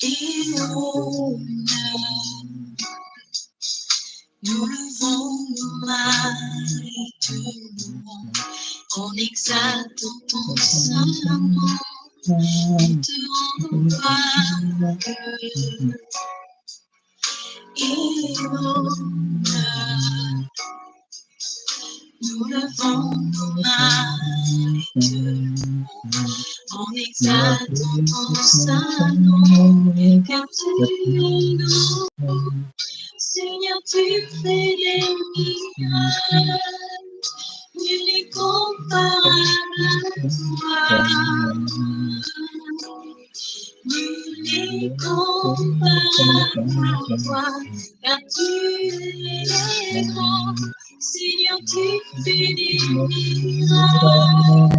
et honneur. Nous levons nos mains et te louons, en exaltant ton saint nom. Nous te rendons gloire et honneur. Nous levons nos mains et te louons, en exaltant ton saint nom, car tu es grand. Seigneur, tu fais des miracles, nul n'est comparable à toi. Nul n'est comparable à toi, car tu es grand. Seigneur, tu fais des miracles,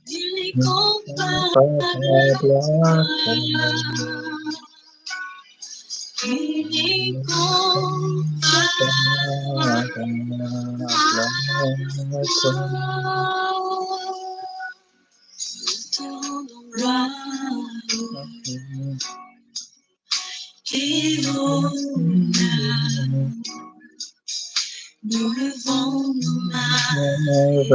nul n'est comparable à toi. Il est comparable à toi. Ton gloire et honneur. Nous levons nos mains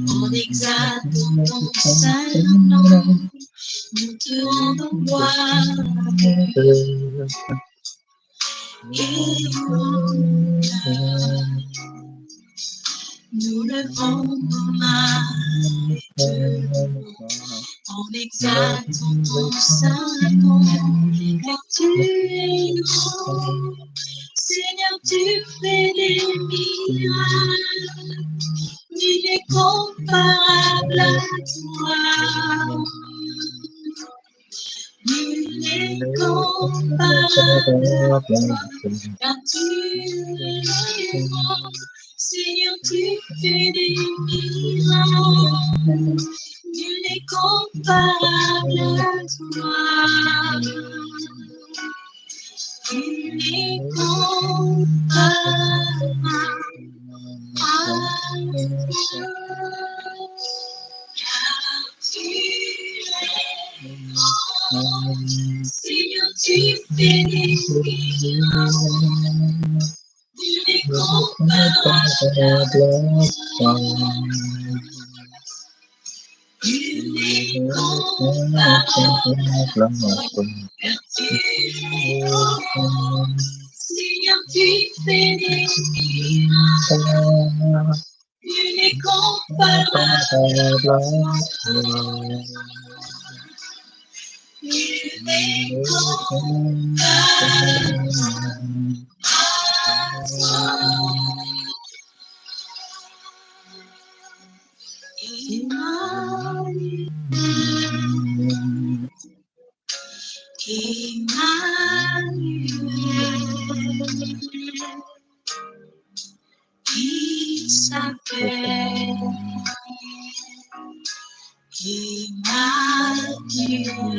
en exaltant ton saint nom. Nous te rendons gloire et honneur. Nous levons nos mains en exaltant ton saint nom, car tu es grand. Seigneur, tu fais des miracles, nul n'est comparable à toi. Nul n'est comparable à toi, car tu es grand. Seigneur, tu fais des miracles, nul n'est comparable à toi. Nul n'est comparable à toi. Car tu es grand. Seigneur, tu fais des miracles, nul n'est comparable à toi. Nul n'est comparable à toi, car tu es grand. Seigneur, tu fais des miracles, nul n'est comparable à toi. Nul n'est comparable à toi. Emmanuel, il s'appelle Emmanuel. Il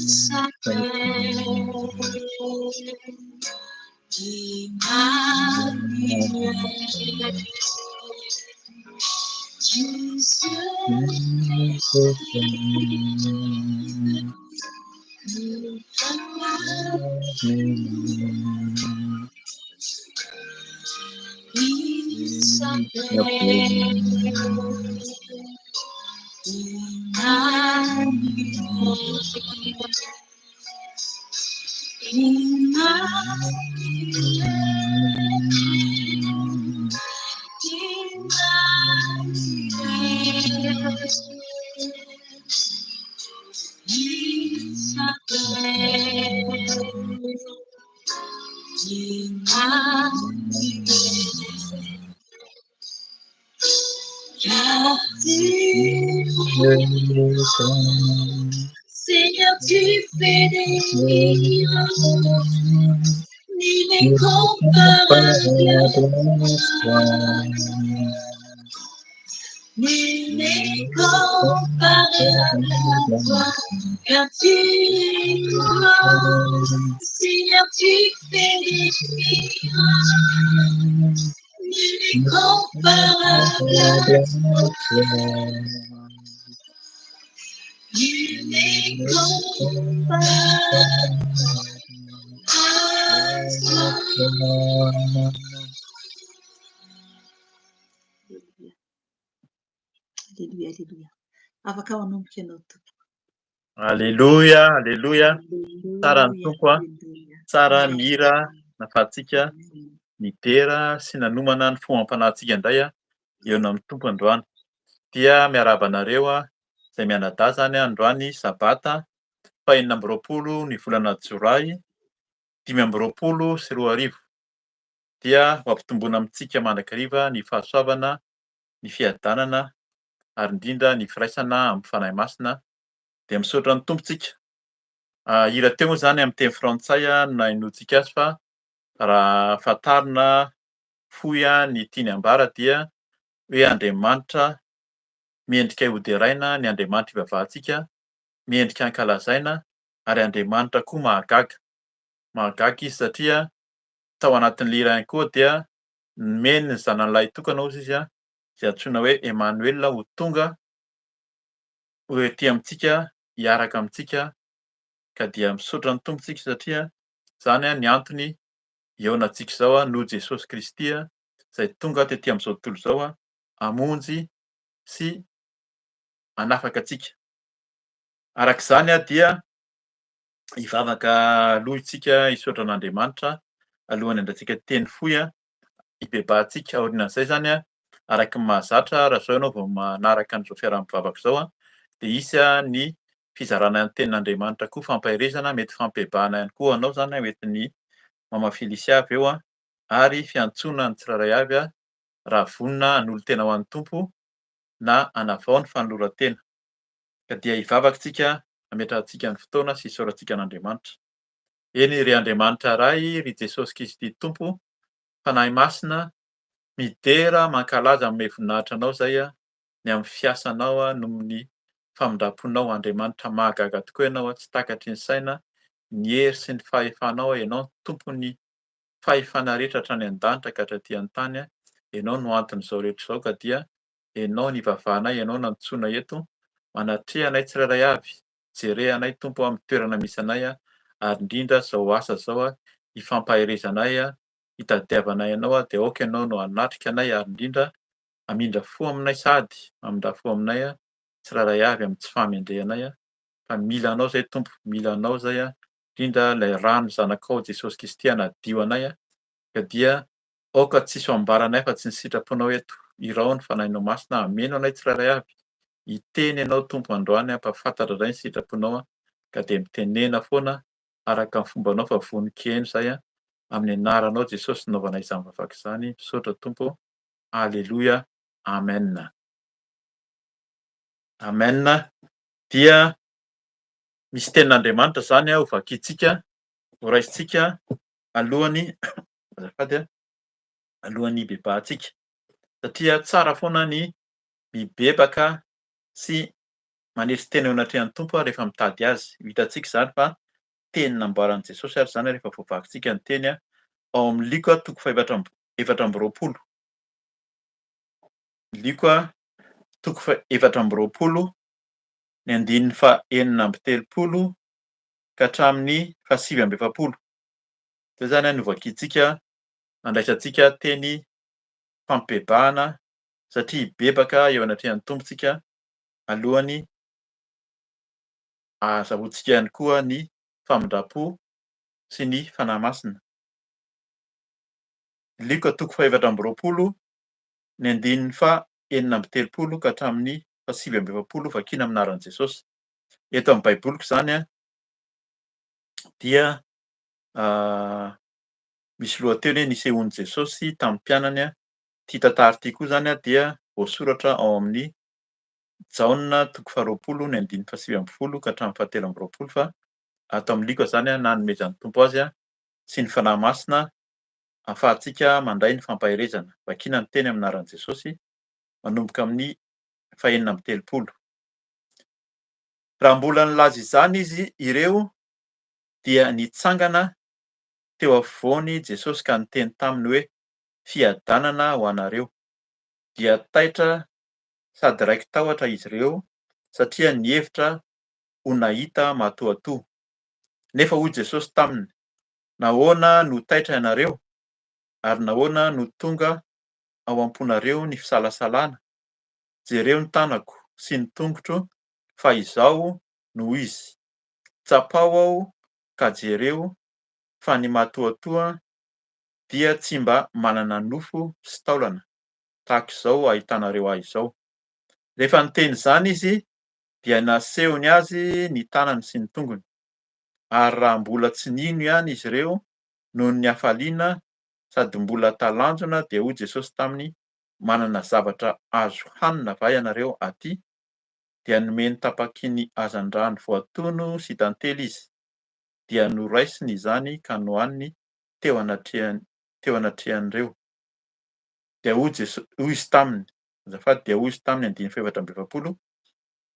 s'appelle Emmanuel. Seigneur, tu fais des miracles, nul n'est comparable à toi. Nul n'est comparable à toi, car tu es grand. Seigneur, tu fais des miracles. Nul n'est comparable à toi. Nul n'est comparable à toi. Alléluia, alléluia. Afaka manomboka ianao tompo. Aleluia, aleluia. Tsara ny tompo a. Alléluia. Tsara ny hira nafahantsika nidera sy nanomana ny foham-panahintsika indray a eo amin'ny tompo androany. Dia miarahaba anareo a izay mianadahy zany androany sabata 26 ny volana Jolay 2024. Dia ho ampitomboina amintsika mandrakariva ny fahasoavana, ny fiadanana ary indrindra ny firaisana amin'ny fanahy masina. Dia misaotra ny tompontsika. Hira teo moa zany amin'ny teny frantsay no inoantsika azy fa raha fantarina fohy ny tiany ambara dia hoe Andriamanitra miendrika hoderaina, ny Andriamanitra ivavahantsika, miendrika hankalazaina ary Andriamanitra koa mahagaga. Mahagaga izy satria tao anatin'ny lera ihany koa dia nomeny ny zanan'ilay tokana hozy izy izay antsoina hoe Emmanuel ho tonga ho ety amintsika, hiaraka amintsika. Ka dia misaotra ny tompontsika satria zany ny antony eonantsika izao noho Jesosy Kristy izay tonga tetỳ amin'izao tontolo izao hamonjy sy hanafaka antsika. Arak'izany dia hivavaka aloha isika hisaotra an'Andriamanitra alohan'ny andratsika teny fohy hibebahantsika. Aorian'izay zany araka ny mahazatra raha izao ianao vao manaraka an'izao fiaraha-mivavaka izao dia isy ny fizarana ny tenin'Andriamanitra koa fampaherezana, mety fampibebahana ihany koa anao zany hoentin'ny mama Felicia avy eo ary fiantsoana ny tsirairay avy raha vonona hanolo tena ho an'ny Tompo na hanavao ny fanoloran-tena. Ka dia hivavaka isika hametrahantsika ny fotoana sy hisaorantsika an'Andriamanitra. Eny ry Andriamanitra iray, ry Jesosy Kristy Tompo, fanahy masina, midera mankalaza amin'ny voninahitra anao izay ny amin'ny fiasanao noho ny famindraponao. Andriamanitra mahagaga tokoa ianao, tsy takatry ny saina, ny hery sy ny fahefanao. Ianao tompony fahefana rehetra hatrany an-danitra ka hatratỳ an-tany. Ianao no anton'izao rehetra izao ka dia ianao ny ivavahanay, ianao no antsoina eto. Manatreha anay tsirairay avy, jerehanay Tompo amin'ny toerana misy anay ary indrindra izao asa izao hifampaherezanay, hitadiavanay ianao dia aoka ianao no hanatrika anay ary indrindra hamindra fo aminay sady hamindra fo aminay tsirairay avy amin'ny tsy fahamendrehanay. Fa mila anao izay Tompo, mila anao izay indrindra ilay rano zanakao Jesosy Kristy hanadio anay ka dia aoka tsisy ho ambaranay fa tsy ny sitraponao eto. Irao ny fanahinao masina, hameno anay tsirairay avy. Hiteny ianao Tompo androany hampafantatra indray ny sitraponao ka dia mitenena foana araka ny fombanao fa vonin-keno izay amin'ny anaranao Jesosy naovanay izany vavaka izany. Misaotra Tompo. Aleloia. Amen. Amen. Dia misy tenin'Andriamanitra zany ho vakiantsika, ho raisintsika alohan'ny alohan'ny hibebahantsika satria tsara foana ny mibebaka sy manery tena eo anatrehan'ny Tompo rehefa mitady azy. Hitantsika izany fa teny namboaran'i Jesosy ary zany rehefa voavakintsika ny teny ao amin'ny Liko 4:20. Liko 4:20 ny 9:30 ka hatramin'ny 9:70. Zay zany no vakiantsika andraisantsika teny fampibebahana satria hibebaka eo anatrehan'ny tompontsika alohany azahoantsika ihany koa ny famindrapo sy ny fanahy masina. Liko 4:20 ny 9:30 ka hatramin'ny 9:70 vakiana amin'ny anaran'i Jesosy. Eto amin'ny baiboliko zany dia misy lohateny hoe nisehoan'i Jesosy tamin'ny mpianany. Ity tantara ity koa zany dia voasoratra ao amin'ny Jaona 2:20 ny 9:70 ka hatramin'ny 7:20 fa ato amin'ny Liko zany nanomezan'ny Tompo azy sy ny fanahy masina ahafahantsika mandray ny fampaherezana. Vakiana ny teny amin'ny anaran'i Jesosy manomboka amin'ny fahaenina amby telopolo. Raha mbola nilaza izany ireo dia nitsangana teo afovoany Jesosy ka niteny taminy hoe: "Fiadanana ho anareo." Dia taitra sady raiky tahotra izy ireo satria nihevitra ho nahita matoatoa. Nefa hoy Jesosy taminy: "Nahoana no taitra ianareo? Ary nahoana no tonga ao am-ponareo ny fisalasalana? Jereo ny tanako sy ny tongotro, fa izao no izy. Tsapao aho ka jereo fa ny matoatoa dia tsy mba manana nofo sy taolana, tahaka izao ahitanareo ahy izao." Rehefa niteny izany izy dia nasehony azy ny tanany sy ny tongony. Ary raha mbola tsy nino ihany izy ireo noho ny hafaliana sady mbola talanjona dia hoy Jesosy taminy: "Manana zavatra azo hanina va ianareo aty?" Dia nomeny tapakiny hazan-drano voatono sy tantely izy. Dia noraisiny izany ka nohaniny teo anatrehan'ireo. Dia hoy izy taminy, azafady, dia hoy izy taminy andiny faha-efatra amby efapolo: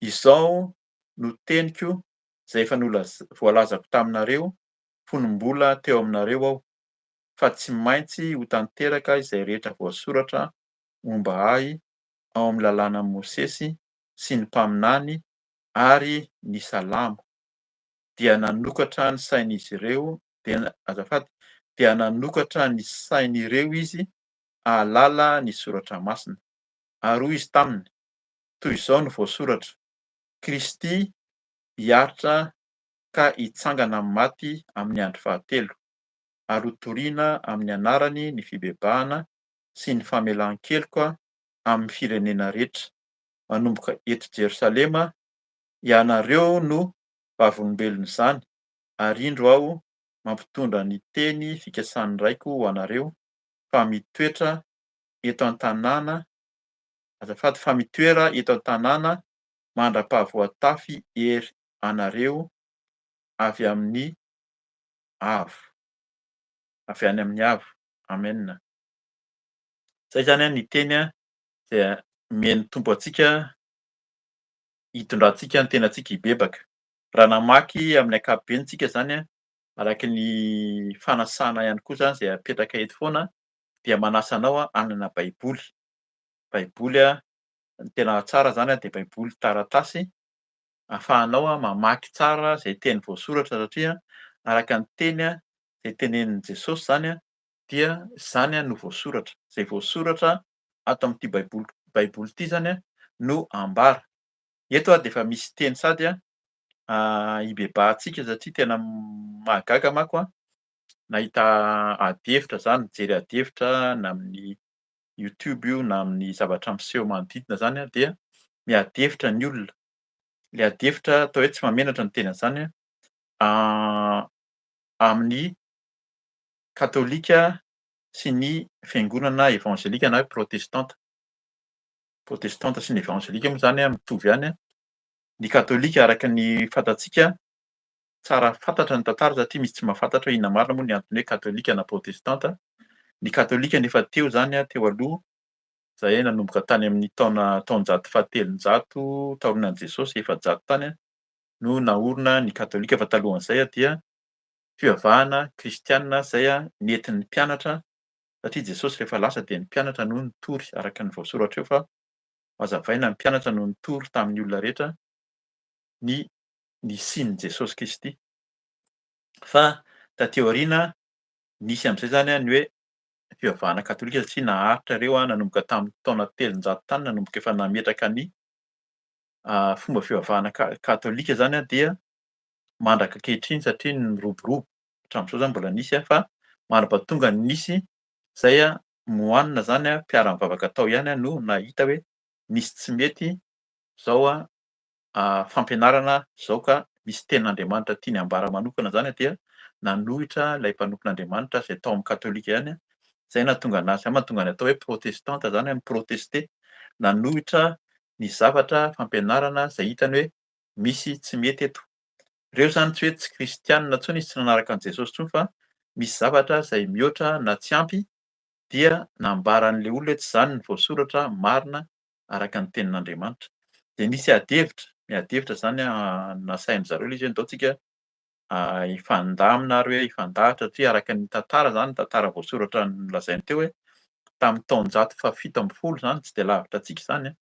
"Izao no teniko izay efa voalazako taminareo fonom-bola teo aminareo aho, fa tsy maintsy ho tanteraka izay rehetra voasoratra momba ahy ao amin'ny lalànan'i Mosesy sy ny mpaminany ary ny salamo." Dia nanokatra ny sain'izy ireo dia nanokatra ny sain'ireo izy hahalala ny soratra masina. Ary hoy izy taminy: "Toy izao no voasoratra: Kristy hiaritra ka hitsangana amin'ny maty amin'ny andro fahatelo, ary ho toriana amin'ny anarany ny fibebahana sy ny famelan-keloka amin'ny firenena rehetra, manomboka eto Jerosalema. Ianareo no vavolombelona izany, ary indro aho mampitondra ny teny fikasany raiko ho anareo fa mitoera eto an-tanàna mandra-pahavoatafy ery anareo avy any amin'ny avo. Amen. Zay zany ny teny izay omeny tombo antsika hitondrantsika ny tenantsika hibebaka. Raha namaky amin'ny ankapobenintsika zany araky ny fanasana ihany koa zany izay apetraka eto foana, dia manasa anao hanana baiboly. Baiboly ny tena tsara zany de baiboly taratasy, ahafahanao mamaky tsara izay teny voasoratra satria araka ny teny izay tenenin' Jesosy zany dia zany no voasoratra. Zay voasoratra ato amin'ity baiboly ity zany no ambara. Eto de efa misy teny sady hibebahantsika satria tena mahagaga manko nahita ady hevitra zany, mijery ady hevitra na amin'ny YouTube io na amin'ny zavatra miseho manodidina zany dia miady hevitra ny olona. Le ady hevitra atao hoe tsy mahamenatra ny teny an'izany amin'ny katôlika sy ny fiangonana evangelika na hoe protestanta. Protestanta sy ny evangelika moa zany mitovy ihany. Ny katôlika araky ny fantatsika, tsara fantatra ny tantara satria misy tsy mahafantatra hoe inona marina moa ny antony hoe katôlika na protestanta. Ny katôlika nefa teo zany teo aloha, izay nanomboka tany amin'ny taonjato fahatelonjato taorinan'i Jesosy, efajato tany no nahorina ny katôlika. Fa talohan'izay dia fivavahana kristianina izay nentin'ny mpianatra satria Jesosy rehefa lasa dia ny mpianatra no nitory araka ny voasoratra eo fa hazavaina ny mpianatra no nitory tamin'ny olona rehetra ny nisian'i Jesosy Kristy. Fa taty aoriana nisy amin'izay zany ny hoe fivavahana katôlika satria naharitra ireo nanomboka tamin'ny taona telonjato tany nanomboka efa nametraka ny fomba fivavahana katôlika zany dia mandraka ankehitriny satria niroborobo. Hatramin'izao zany mbola nisy fa maraba-tonga nisy izay mohanina zany mpiara-mivavaka tao ihany no nahita hoe misy tsy mety zao fampianarana zao ka misy tenin'Andriamanitra tiany hambara manokana zany dia nanohitra ilay mpanompon'Andriamanitra izay tao amin'ny katôlika ihany izay nahatonga anazy mahatonga ny atao hoe protestanta zany miproteste, nanohitra ny zavatra fampianarana izay hitany hoe misy tsy mety eto. Ireo zany tsy hoe tsy kristianina intsony izy tsy nanaraka an'i Jesosy intsony fa misy zavatra izay mihoatra na tsy ampy dia nambara an'ilay olona hoe tsy izany ny voasoratra marina araka ny tenin'Andriamanitra. De nisy miadihevitra zany nasain'zareo ilay izy hoe ndao tsika hifandamina ary hoe hifandahatra satria araka ny tantara zany, tantara voasoratra nolazainy teo hoe tamin'ny taonjato fahafito amby folo zany, tsy de lavitra antsika izany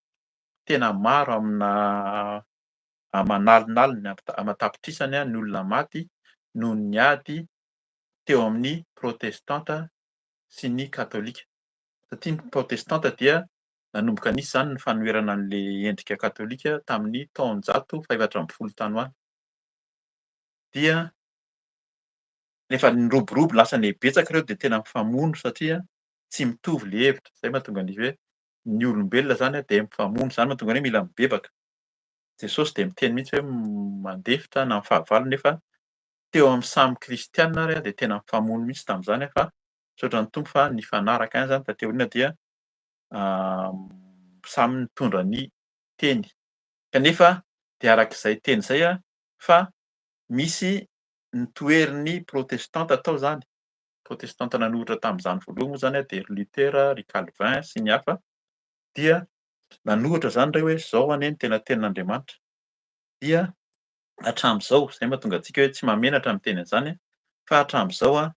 tena maro aman'alina amatapitrisany ny olona maty noho ny niady teo amin'ny protestanta sy ny katôlika. Satria ny protestanta dia nanomboka nisy zany ny fanoherana an'le endrika katôlika tamin'ny taonjato faha-efatra amby folo tany ho any. Dia rehefa niroborobo lasa nihabetsaka ireo de tena mifamono satria tsy mitovy le hevitra. Zay mahatonga an'izy hoe ny olombelona zany de mifamono, zany mahatonga ny hoe mila mibebaka. Jesosy de miteny mihitsy hoe mandefitra na mifahavalo nefa teo amin'ny samy kristianina ary de tena mifamono mihitsy tam'zany fa misaotra ny Tompo fa nifanaraka ihany zany tatỳ aoriana dia samy nitondra ny teny. Kanefa de arak'izay teny izay fa misy nitoherin'ny protestanta tao zany. Protestanta nanoratra tam'zany voalohany moa zany de ry Luther, ry Calvin sy ny hafa dia nanoratra zany ireo hoe zao anie ny tena tenin'Andriamanitra. Dia hatramin'izao zay mahatonga antsika hoe tsy mahamenatra ny miteny an'izany fa hatramin'izao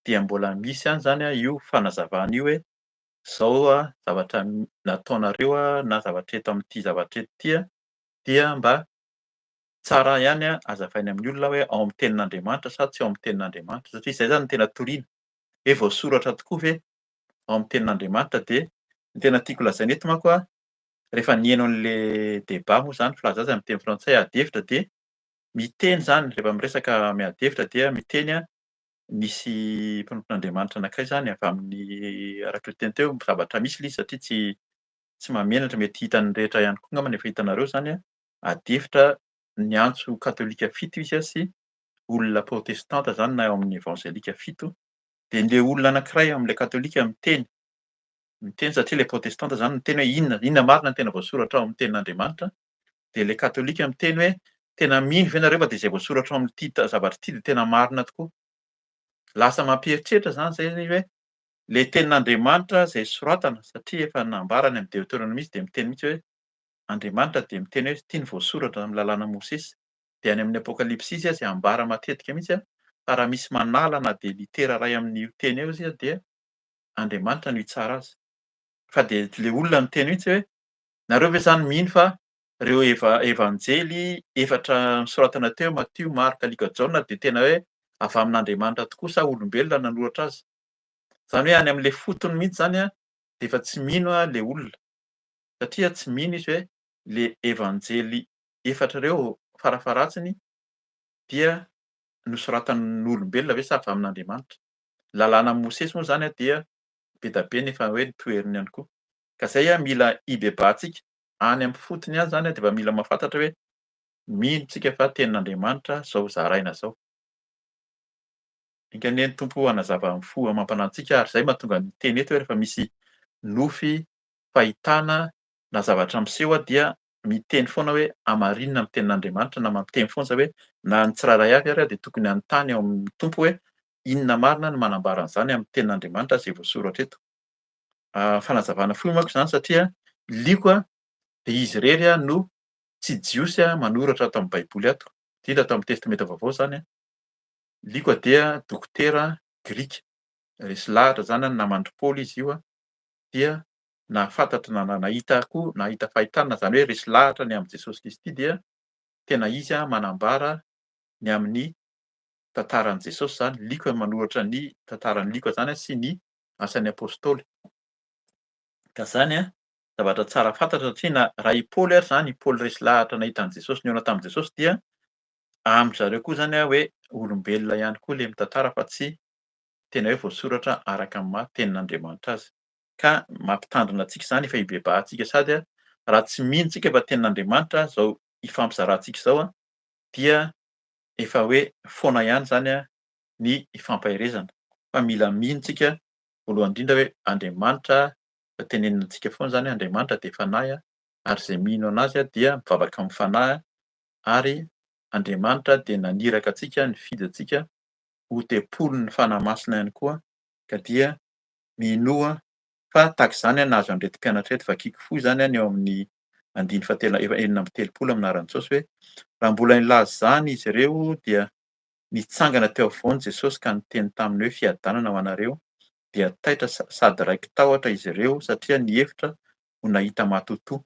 dia mbola misy ihany zany io fanazavana io hoe zao zavatra nataonareo na zavatra eto amin'ity zavatra eto ity dia mba tsara ihany hazavaina amin'ny olona hoe ao amin'ny tenin'Andriamanitra sa tsy ao amin'ny tenin'Andriamanitra satria izay zany no tena toriana. Hoe voasoratra tokoa ve ao amin'ny tenin'Andriamanitra de ny tena tiako lazaina eto manko rehefa nihaino an'le débat moa zany filaza azy amin'ny teny frantsay adihevitra de miteny zany rehefa miresaka miadihevitra dia miteny nisy mpanompon'Andriamanitra anankiray zany avy amin'ny araka ny teny teo zavatra misy ilay izy satria tsy mahamenatra mety hitan'ny rehetra ihany koa angambany efa hitanareo zany adihevitra niantso katôlika fito izy sy olona protestanta zany na ao amin'ny evangelika fito de le olona anankiray amin'ilay katôlika miteny satria le protestanta zany miteny hoe inona marina no tena voasoratra ao amin'ny tenin'Andriamanitra de le katôlika miteny hoe tena mino ve nareo fa de izay voasoratra ao amin'ity zavatra ity de tena marina tokoa. Lasa mampieritreritra zany zay hoe le tenin'Andriamanitra zay soratana satria efa nambarany amin'ny Deutéronomisy de miteny mihitsy hoe Andriamanitra de miteny hoe ity ny voasoratra amin'ny lalàna Mosesy. De any amin'ny Apokalipsisy izay ambara matetika mihitsy fa raha misy manala na de litera iray amin'io teny eo izy de Andriamanitra no hitsara azy. Fa de le olona miteny mihitsy hoe nareo ve zany mino fa ireo evanjely efatra nosoratana teo Matthieu, Marc, Luc, John de tena hoe avy amin'Andriamanitra tokoa sa olombelona nanoratra azy? Zany hoe any amin'le fotony mihitsy zany de efa tsy mino le olona satria tsy mino izy hoe le evanjely efatra ireo farafaharatsiny dia nosoratan'olombelona ve sa avy amin'Andriamanitra? Lalàna Mosesy moa zany dia be da be nefa hoe toeriny ihany koa. Ka zay mila hibebahantsika any amin'ny fotony ihany zany de efa mila mahafantatra hoe mino tsika fa tenin'Andriamanitra zao zaraina zao. Enkany ny Tompo hanazava mampanahy antsika ary zay mahatonga ny teny eto hoe rehefa misy nofy fahitana na zavatra miseho dia miteny foana hoe amarinina amin'ny tenin'Andriamanitra na mamiteny foana hoe na ny tsirairay avy ary de tokony hanontany ao amin'ny Tompo hoe inona marina no manambara an'izany amin'ny tenin'Andriamanitra zay voasoratra eto. Fanazavana foana manko izany satria liako de izy irery no tsy jiosy manoratra ato amin'ny baiboly ato, indrindra ato amin'ny testameta vaovao zany liako dia dokotera grika, resy lahatra zany namandry Paoly izy io dia nahafantatra na nahita koa nahita fahitana zany hoe resy lahatra ny amin'ny Jesosy Kristy dia tena izy manambara ny amin'ny tantaran'i Jesosy zany, liako manoratra ny tantaran'ny liako zany sy ny asan'ny apôstôly. Ka zany zavatra tsara fantatra satria na raha i Paoly ary zany, i Paoly resy lahatra nahita an'i Jesosy nihaona tamin'i Jesosy dia amindry koa zany hoe olombelona ihany koa le mitantara fa tsy tena hoe voasoratra araka ny maha-tenin'Andriamanitra azy. Ka mampitandrina antsika zany efa hibebahantsika sady raha tsy mino tsika fa tenin'Andriamanitra zao ifampizarantsika zao dia efa hoe foana ihany zany ny ifampahirezana. Fa mila mino tsika voalohany indrindra hoe Andriamanitra teneninantsika foana zany Andriamanitra de fanahy ary zay mino anazy dia mivavaka amin'ny fanahy ary Andriamanitra de naniraka antsika, nifidy antsika ho tempolon'ny fanahy masina ihany koa ka dia mino Fa tahak'izany nahazo an'ireto mpianatra reto vakiako fohy zany ny eo amin'ny andiny enina amby telopolo amin'anaran'i Jesosy hoe raha mbola nilaza izany izy ireo dia nitsangana teo afovoan'i Jesosy ka niteny taminy hoe fiadanana ho anareo dia taitra sady raiki tahotra izy ireo satria ny hevitra ho nahita matotoa.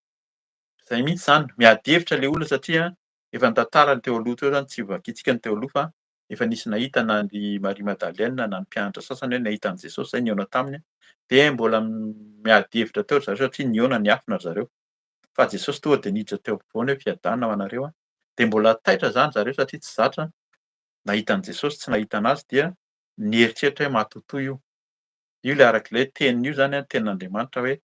Zay mihitsy zany, miady hevitra le olona satria efa nitantarany teo aloha teo zany, tsy vakiantsika ny teo aloha fa efa nisy nahita na ny Maria Madeleine na ny mpianatra sasany hoe nahita an'i Jesosy, zay nihaona taminy, de mbola miady hevitra teo ry zareo satria nihaona niafina ry zareo. Fa Jesosy tonga de niditra teo ampovoany hoe fiadanana ho anareo de mbola taitra zany zareo satria tsy zatra nahita an'i Jesosy, tsy nahita anazy dia nieritreritra hoe matotoa io. Io le arak'ilay tenin'io zany tenin'Andriamanitra hoe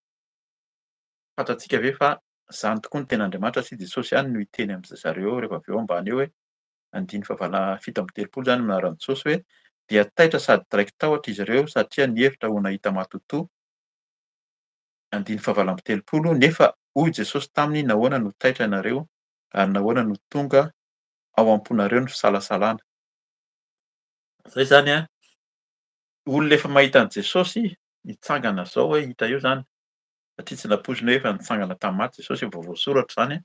fantatsika ve fa zany tokoa ny tenin'Andriamanitra sy Jesosy ihany no hiteny zareo rehefa avy eo ambany eo hoe andiny fito amby telopolo zany anaran'i Jesosy hoe dia taitra sady raiki tahotra izy ireo satria ny hevitra ho nahita matotoa. Andiny fahavalo amby telopolo nefa hoy Jesosy taminy nahoana no taitra ianareo ary nahoana no tonga ao am-ponareo ny fisalasalana. Zay zany olona efa mahita an'i Jesosy nitsangana zao hoe hita eo zany, satria tsy nampoizina hoe efa nitsangana tamy maty Jesosy efa voasoratra zany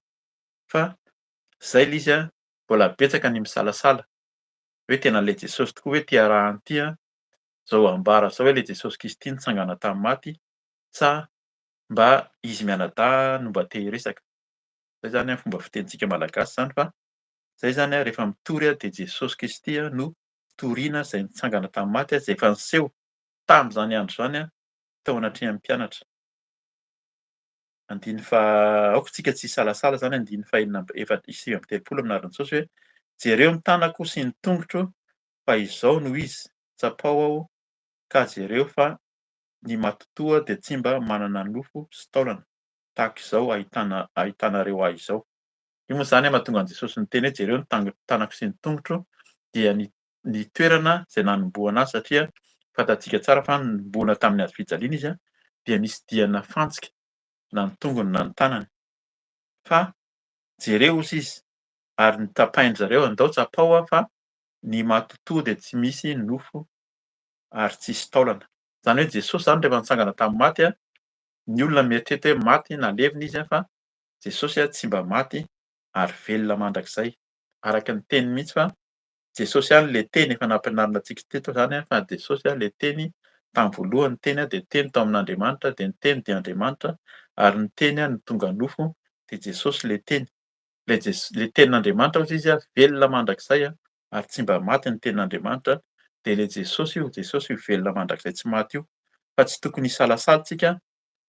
fa zay le izy mbola betsaka ny misalasala hoe tena an'ilay Jesosy tokoa hoe ty arahany ty zao ambara zao hoe le Jesosy Kristy ty nitsangana tamy maty sa mba izy mianadahy no mba te hiresaka. Zay zany fomba fitenintsika malagasy zany fa zay zany rehefa mitory de Jesosy Kristy no toriana zay nitsangana tamy maty zay efa niseho tam'zany andro zany tao anatrehan'ny mpianatra. Aoka tsika tsy hisalasala zany andiny sivy amby telopolo amin'anaran'i Jesosy hoe jereo ny tanako sy ny tongotro fa izao no izy, tsapao aho ka jereo fa ny matotoa de tsy mba manana nofo sy taolana tahak'izao ahitanareo ahy izao. Io moa zany mahatonga an'i Jesosy niteny hoe jereo ny tanako sy ny tongotro dia ny toerana zay nanomboana azy satria fantatsika tsara fa nomboana tamin'ny hazofijaliana izy dia nisy diana fantsika na ny tongony na ny tanany. Fa jereo hozy izy ary notapahin-dry zareo andao tsapao fa ny matotoa de tsy misy nofo ary tsisy taolana. Zany hoe Jesosy zany rehefa nitsangana tamy maty ny olona mieritreritra hoe maty na levona izy fa Jesosy tsy mba maty ary velona mandrakizay. Araka ny teniny mihitsy fa Jesosy ihany le teny efa nampianarina antsika teto zany fa Jesosy le teny tamy voalohany teny de teny tao amin'Andriamanitra de ny teny de Andriamanitra ary ny teny no tonga nofo de Jesosy le teny. Le tenin'Andriamanitra hozy izy velona mandrakizay ary tsy mba maty ny tenin'Andriamanitra de le Jesosy io velona mandrakizay tsy maty io. Fa tsy tokony hisalasala tsika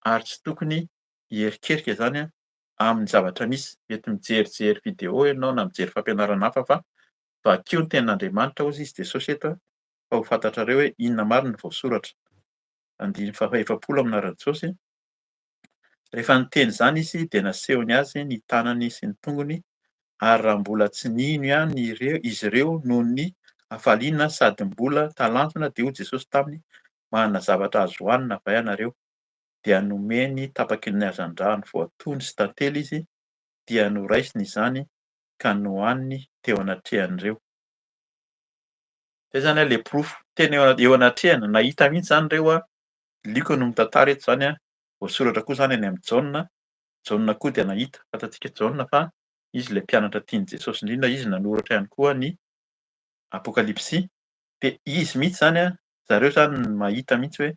ary tsy tokony hierikerika zany amin'ny zavatra misy. Mety mijerijery vidéo ianao na mijery fampianarana hafa fa vakio ny tenin'Andriamanitra hozy izy Jesosy eto fa ho fantatrareo hoe inona marina no voasoratra. Andiny fahaefapolo amin'anaran'i Jesosy. Rehefa niteny zany izy de nasehony azy ny tanany sy ny tongony ary raha mbola tsy nino ihany izy ireo noho ny hafaliana sady mbola talanjona de hoy Jesosy taminy manana zavatra azo hoanina avy ianareo dia nomeny tapaky ny hazan-drano voatony sy tantely izy dia noraisiny izany ka nohaniny teo anatrehan'ireo. Zay zany le porofo teny eo anatrehany nahita mihitsy zany ireo Luka no mitantara eto zany voasoratra koa zany any amin'ny Jaona koa dia nahita, fantatsika Jaona fa izy le mpianatra tian'i Jesosy indrindra, izy nanoratra ihany koa ny Apokalipsy de izy mihitsy zany zareo zany no mahita mihitsy hoe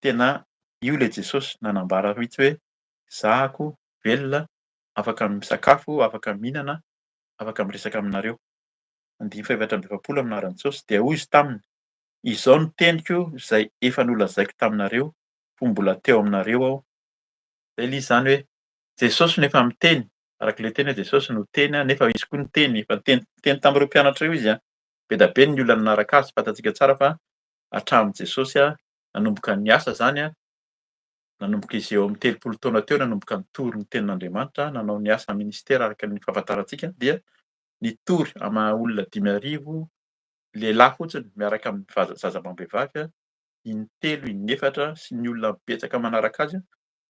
tena io le Jesosy nanambara mihitsy hoe zahako velona, afaka misakafo, afaka mihinana, afaka miresaka aminareo. Andiny fahaefatra amby efapolo amin'anaran'i Jesosy dia hoy izy taminy: izao no teniko izay efa nolazaiko taminareo fony mbola teo aminareo aho. Zay le izy zany hoe Jesosy no efa miteny, arak'ilay teny hoe Jesosy no teny nefa izy koa no teny, efa niteny tamin'ireo mpianatra ireo izy be da be ny olona nanaraka azy, fantatsika tsara fa hatramin'i Jesosy nanomboka niasa zany nanomboka izy eo amin'ny telopolo taona teo nanomboka nitory ny tenin'Andriamanitra, nanao ny asa ministera araka ny fahafantarantsika dia nitory olona 5,000 lehilahy fotsiny miaraka amin'ny zaza-behivavy in-telo, in-efatra sy ny olona betsaka manaraka azy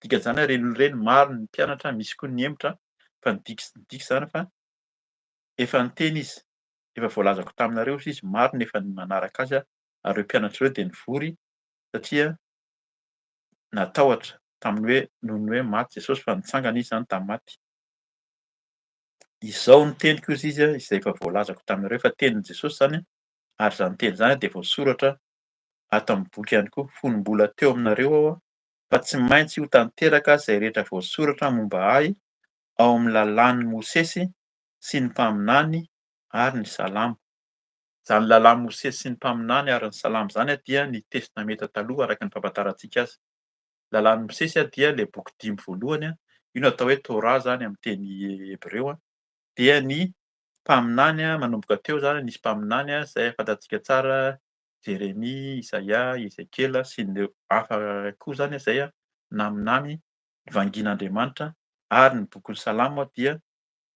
dikan'izany reny maro ny mpianatra, misy koa ny emotra fa ny diky zany fa efa niteny izy, efa voalazako taminareo izy maro ny efa manaraka azy ary ireo mpianatra ireo de nivory satria natahotra taminy hoe nohony hoe maty Jesosy fa nitsangana izy zany tamaty. Izao ny teniko izy izy a, izay efa voalazako taminareo fa tenin'i Jesosy zany ary zany teny zany de voasoratra ato amin'ny boky ihany koa. Fonom-bola teo aminareo aho a, fa tsy maintsy ho tanteraka zay rehetra voasoratra momba ahy ao amin'ny lalàn'i Mosesy sy ny mpaminany ary ny salamo. Zany lalàn'i Mosesy sy ny mpaminany ary ny salamo zany a dia ny testameta taloha araka ny fahafantarantsika azy. Lalàn'i Mosesy a dia le boky 5 voalohany a, io no atao hoe Torah zany amin'ny teny hebreo a, dia ny mpaminany a manomboka teo zany nisy mpaminany a zay fantatsika tsara Jeremia, Isaia, Ezekela sy nireo hafa koa zany a zay a naminamy vangin'Andriamanitra ary ny bokin'ny salamo dia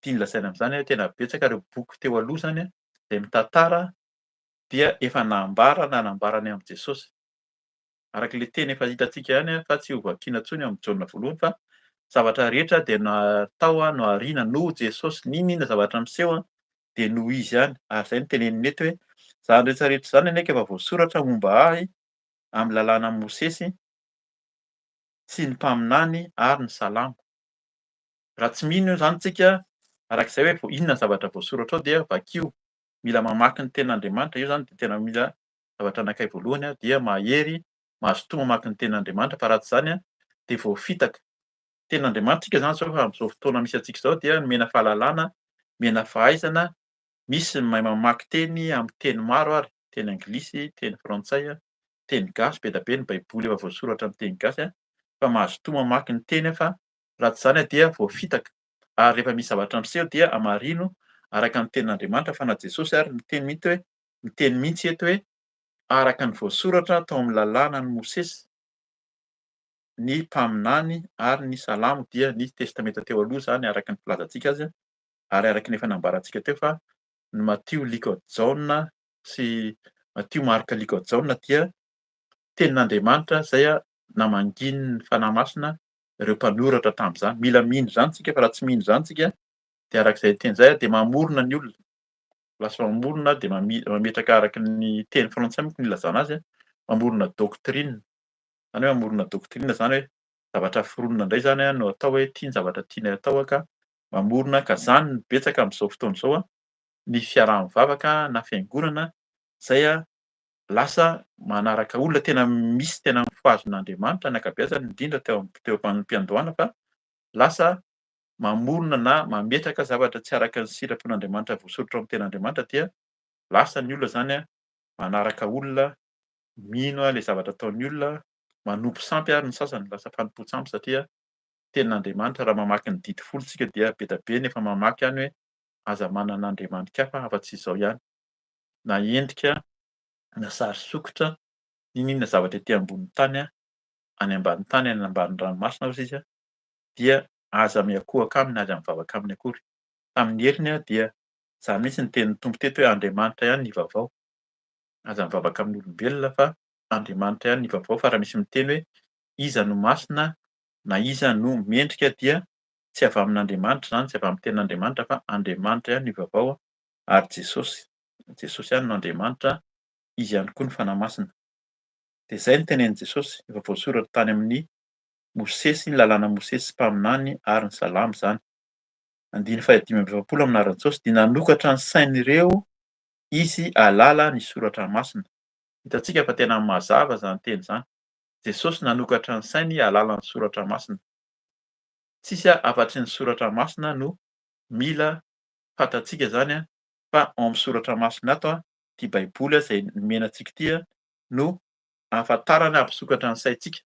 tiany lazaina amin'izany hoe tena betsaka ireo boky teo aloha zany a zay mitantara dia efa nambarany amin'i Jesosy. Arak'le teny efa hitantsika ihany a fa tsy ho vakiana intsony amin'ny Jaona voalohany fa zavatra rehetra de natao a no ariana noho Jesosy, n'inona zavatra miseho a de noho izy ihany ary zay no teneniny eto hoe zany rehetrarehetra zany anefa efa voasoratra momba ahy amin'ny lalàna Mosesy sy ny mpaminany ary ny salamo. Raha tsy mino zany tsika arak'izay hoe inona ny zavatra voasoratra ao dia vakio. Mila mamaky ny tenin'Andriamanitra, io zany de tena mila zavatra anankiray voalohany a dia mahery mazotoa mamaky ny tenin'Andriamanitra fa raha tsy zany a de voafitaka. Tenin'Andriamanitra zany zao fa amin'izao fotoana misy antsika zao dia nomena fahalalana, mena fahaizana, misy ny mahay mamaky teny amin'ny teny maro ary, teny anglisy, teny frantsay a, teny gasy, be da be ny baiboly efa voasoratra amin'ny teny gasy a, fa mazotoa mamaky ny teny a fa raha tsy zany a dia voafitaka. Ary rehefa misy zavatra miseho dia hamarino araka ny tenin'Andriamanitra fa na Jesosy ary miteny mihitsy eto hoe araka ny voasoratra tao amin'ny lalànan'i Mosesy, ny mpaminany ary ny salamo dia ny testameta teo aloha zany araka ny filazantsika azy a, ary araka ny efa nambarantsika teo fa ny Matthieu, Luc, Jaona sy Matthieu, Marc, Luc, Jaona dia tenin'Andriamanitra zay a namanginy ny fanahy masina ireo mpanoratra tam'zany. Mila mino zany tsika fa raha tsy mino zany tsika de arak'izay teny zay a de mamorona ny olona. Lasa mamorona de mametraka araky ny teny frantsay monko no ilazana azy a, mamorona doctrine. Zany hoe mamorona doctrine zany hoe zavatra foronina indray zany a no atao hoe ity ny zavatra tiany atao ka mamorona ka zany no betsaka amin'izao fotoana izao a, ny fiaraha-mivavaka na fiangonana zay a lasa manaraka olona tena misy tena mifazon'Andriamanitra ny ankabeazany indrindra teo am-piandohana fa lasa mamorona na mametraka zavatra tsy araka ny sitrapon'Andriamanitra voasoratra ao amin'ny tenin'Andriamanitra dia lasa ny olona zany a manaraka olona, mino a le zavatra ataon'ny olona, manompo sampy ary ny sasany, lasa fanompoan-tsampy satria tenin'Andriamanitra raha mamaky ny didy folo tsika dia be da be nefa mamaky ihany hoe aza manana andriamanitra hafa afa-tsy izao ihany, na endrika, na sary sokitra, n'inona zavatra ety ambony tany a, any ambany tany, any ambany ranomasina hozy izy a, dia aza miankohaka aminy, aza mivavaka aminy akory. Tamin'ny heriny a dia zany mihitsy ny tenin'ny Tompo teto hoe Andriamanitra ihany ny vaovao. Aza mivavaka amin'olombelona fa Andriamanitra ihany ny vaovao fa raha misy miteny hoe iza no masina na iza no mendrika dia tsy avy amin'Andriamanitra zany, tsy avy amin'ny tenin'Andriamanitra fa Andriamanitra ihany ny vaovao ary Jesosy ihany no Andriamanitra, izy ihany koa ny fanahy masina. De zay no tenenin'i Jesosy efa voasoratra tany amin'ny Mosesy, ny lalàna Mosesy sy mpaminany ary ny salamo zany. Andiny faha 5:20 amin'ny anaran'i Jesosy dia nanokatra ny sain'ireo izy hahalala ny soratra masina. Hitantsika fa tena mazava zany teny zany. Jesosy nanokatra ny sainy hahalala ny soratra masina. Tsisy afa-tsy ny soratra masina no mila fantatsika zany a, fa ao amin'ny soratra masina ato a, ty baiboly a zay nomena antsika ity a no ahafantarana hampisokatra ny saintsika.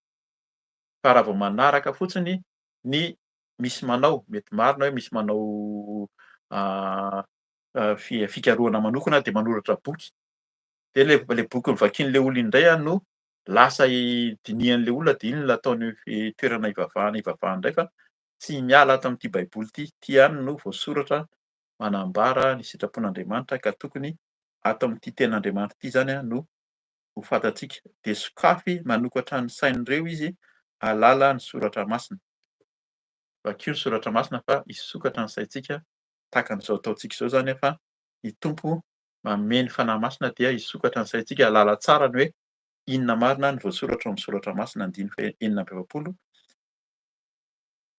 Fa raha vao manaraka fotsiny ny misy manao, mety marina hoe misy manao fikarohana manokana de manoratra boky, de le boky vakian'le olona indray a no lasa dinihan'le olona de iny no ataony toerana ivavahana indray fa tsy miala ato amin'ity baiboly ity. Ty ihany no voasoratra manambara ny sitrapon'Andriamanitra ka tokony ato amin'ity tenin'Andriamanitra ity zany a no ho fantatsika. De sokafy manokatra ny sain'ireo izy hahalala ny soratra masina. Vakio ny soratra masina fa hisokatra ny saintsika tahaka an'izao ataontsika izao zany a fa ny Tompo manome ny fanahy masina dia hisokatra ny saintsika hahalala tsara ny hoe inona marina ny voasoratra ao amin'ny soratra masina andiny faha enina amby efapolo.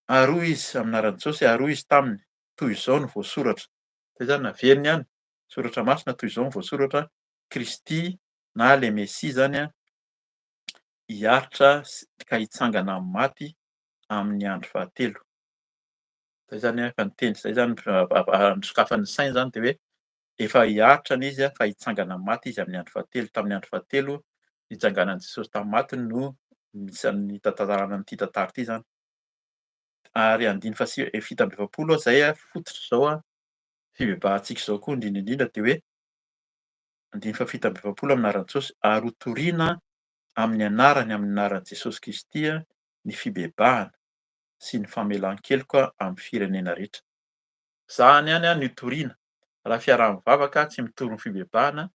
Aroa izy amin'anaran'i Jesosy, aroa izy taminy, toy izao no voasoratra. Zay zany averiny ihany, soratra masina toy izao ny voasoratra, Kristy na le Mesia zany hiaritra ka hitsangana amin'ny maty amin'ny andro fahatelo. Zay zany efa niteny, zay zany nosokafan'ny saina zany de hoe efa hiaritra ny izy fa hitsangana amin'ny maty izy amin'ny andro fahatelo. Tamin'ny andro fahatelo nitsanganan'i Jesosy tamin'ny maty no misy an'ity tantarana an'ity tantara ity zany. Ary andiny fito amby efapolo zay fototra izao fibebahantsika izao koa indrindra indrindra de hoe andiny fafito amby efapolo amin'anaran'i Jesosy, ary ho toriana amin'ny anaran'i Jesosy Kristy ny fibebahana sy ny famelan-keloka amin'ny firenena rehetra. Zany ihany no toriana. Raha fiaraha-mivavaka tsy mitory ny fibebahana